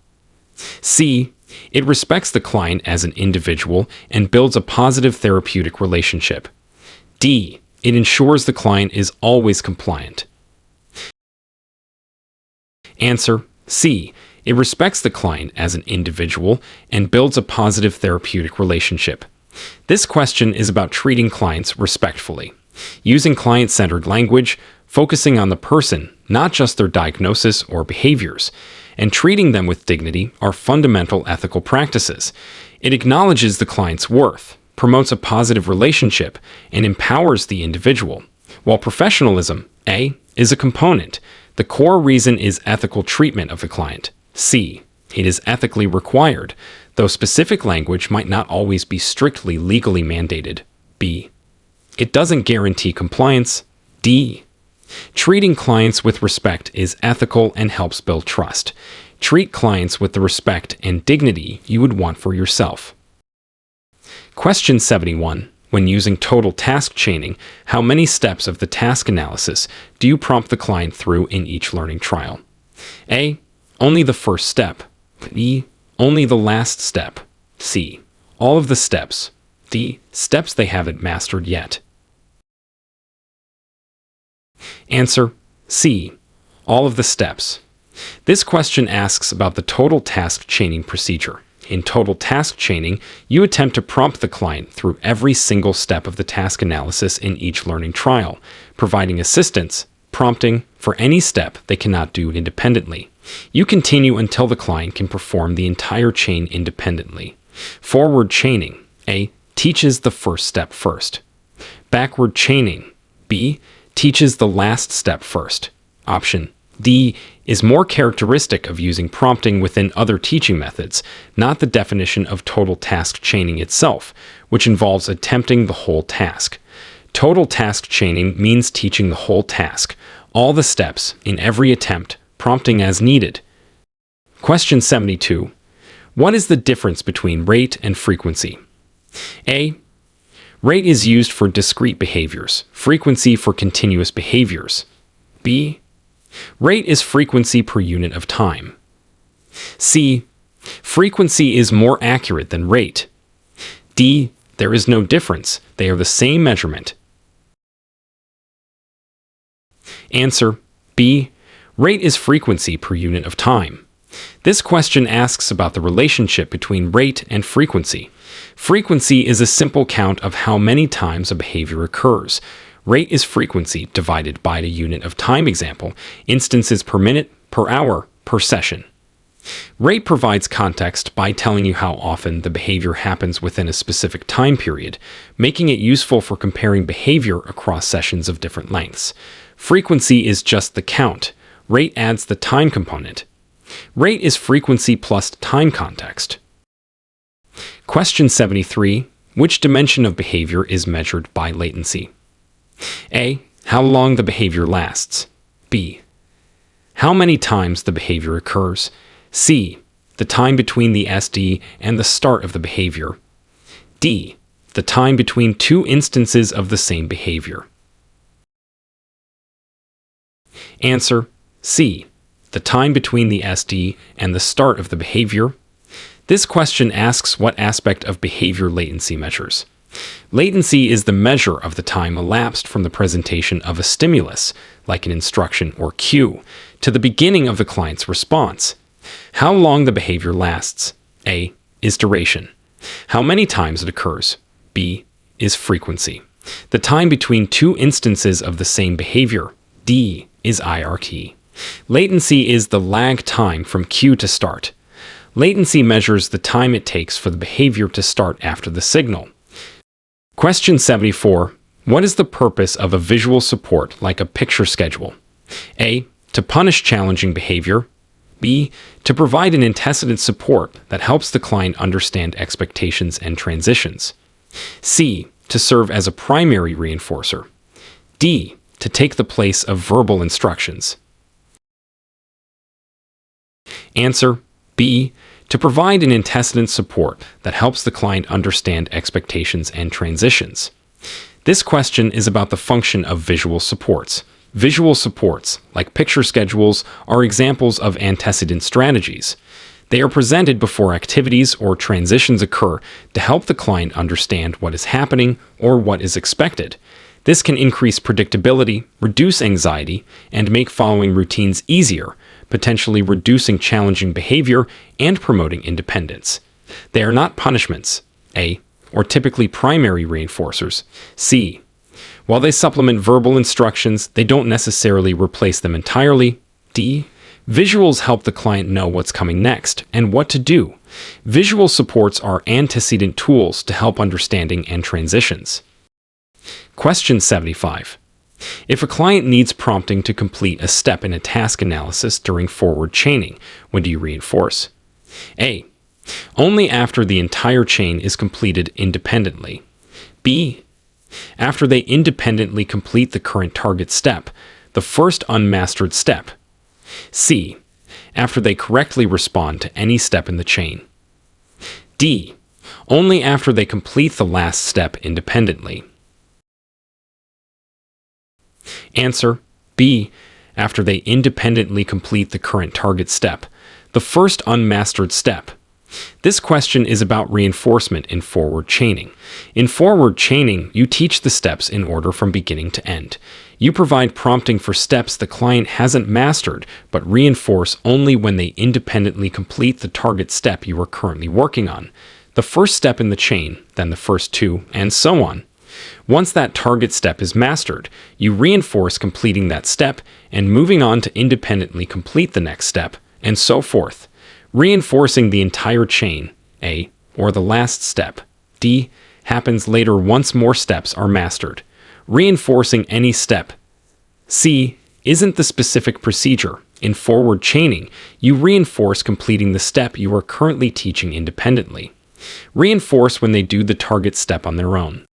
C. It respects the client as an individual and builds a positive therapeutic relationship. D. It ensures the client is always compliant. Answer. C. It respects the client as an individual and builds a positive therapeutic relationship. This question is about treating clients respectfully. Using client-centered language, focusing on the person, not just their diagnosis or behaviors, and treating them with dignity are fundamental ethical practices. It acknowledges the client's worth, promotes a positive relationship, and empowers the individual. While professionalism, A, is a component, the core reason is ethical treatment of the client. C, it is ethically required, though specific language might not always be strictly legally mandated. B, it doesn't guarantee compliance. D, treating clients with respect is ethical and helps build trust. Treat clients with the respect and dignity you would want for yourself. Question 71. When using total task chaining, how many steps of the task analysis do you prompt the client through in each learning trial? A. Only the first step. B. Only the last step. C. All of the steps. D. Steps they haven't mastered yet. Answer. C. All of the steps. This question asks about the total task chaining procedure. In total task chaining, you attempt to prompt the client through every single step of the task analysis in each learning trial, providing assistance, prompting, for any step they cannot do independently. You continue until the client can perform the entire chain independently. Forward chaining. A. Teaches the first step first. Backward chaining. B. Teaches the last step first. Option D is more characteristic of using prompting within other teaching methods, not the definition of total task chaining itself, which involves attempting the whole task. Total task chaining means teaching the whole task, all the steps, in every attempt, prompting as needed. Question 72. What is the difference between rate and frequency? A. Rate is used for discrete behaviors, frequency for continuous behaviors. B. Rate is frequency per unit of time. C. Frequency is more accurate than rate. D. There is no difference. They are the same measurement. Answer B. Rate is frequency per unit of time. This question asks about the relationship between rate and frequency. Frequency is a simple count of how many times a behavior occurs. Rate is frequency divided by the unit of time. Example, instances per minute, per hour, per session. Rate provides context by telling you how often the behavior happens within a specific time period, making it useful for comparing behavior across sessions of different lengths. Frequency is just the count. Rate adds the time component. Rate is frequency plus time context. Question 73. Which dimension of behavior is measured by latency? A. How long the behavior lasts. B. How many times the behavior occurs. C. The time between the SD and the start of the behavior. D. The time between two instances of the same behavior. Answer C. The time between the SD and the start of the behavior. This question asks what aspect of behavior latency measures. Latency is the measure of the time elapsed from the presentation of a stimulus, like an instruction or cue, to the beginning of the client's response. How long the behavior lasts. A. Is duration. How many times it occurs. B. Is frequency. The time between two instances of the same behavior. D. Is IRT. Latency is the lag time from cue to start. Latency measures the time it takes for the behavior to start after the signal. Question 74. What is the purpose of a visual support like a picture schedule? A. To punish challenging behavior. B. To provide an antecedent support that helps the client understand expectations and transitions. C. To serve as a primary reinforcer. D. To take the place of verbal instructions. Answer B. To provide an antecedent support that helps the client understand expectations and transitions. This question is about the function of visual supports. Visual supports, like picture schedules, are examples of antecedent strategies. They are presented before activities or transitions occur to help the client understand what is happening or what is expected. This can increase predictability, reduce anxiety, and make following routines easier, potentially reducing challenging behavior and promoting independence. They are not punishments. A. Or typically primary reinforcers. C. While they supplement verbal instructions, they don't necessarily replace them entirely. D. Visuals help the client know what's coming next and what to do. Visual supports are antecedent tools to help understanding and transitions. Question 75. If a client needs prompting to complete a step in a task analysis during forward chaining, when do you reinforce? A. Only after the entire chain is completed independently. B. After they independently complete the current target step, the first unmastered step. C. After they correctly respond to any step in the chain. D. Only after they complete the last step independently. Answer B. After they independently complete the current target step, the first unmastered step. This question is about reinforcement in forward chaining. In forward chaining, you teach the steps in order from beginning to end. You provide prompting for steps the client hasn't mastered, but reinforce only when they independently complete the target step you are currently working on. The first step in the chain, then the first two, and so on. Once that target step is mastered, you reinforce completing that step and moving on to independently complete the next step, and so forth. Reinforcing the entire chain, A, or the last step, D, happens later once more steps are mastered. Reinforcing any step, C, isn't the specific procedure, In forward chaining, you reinforce completing the step you are currently teaching independently. Reinforce when they do the target step on their own.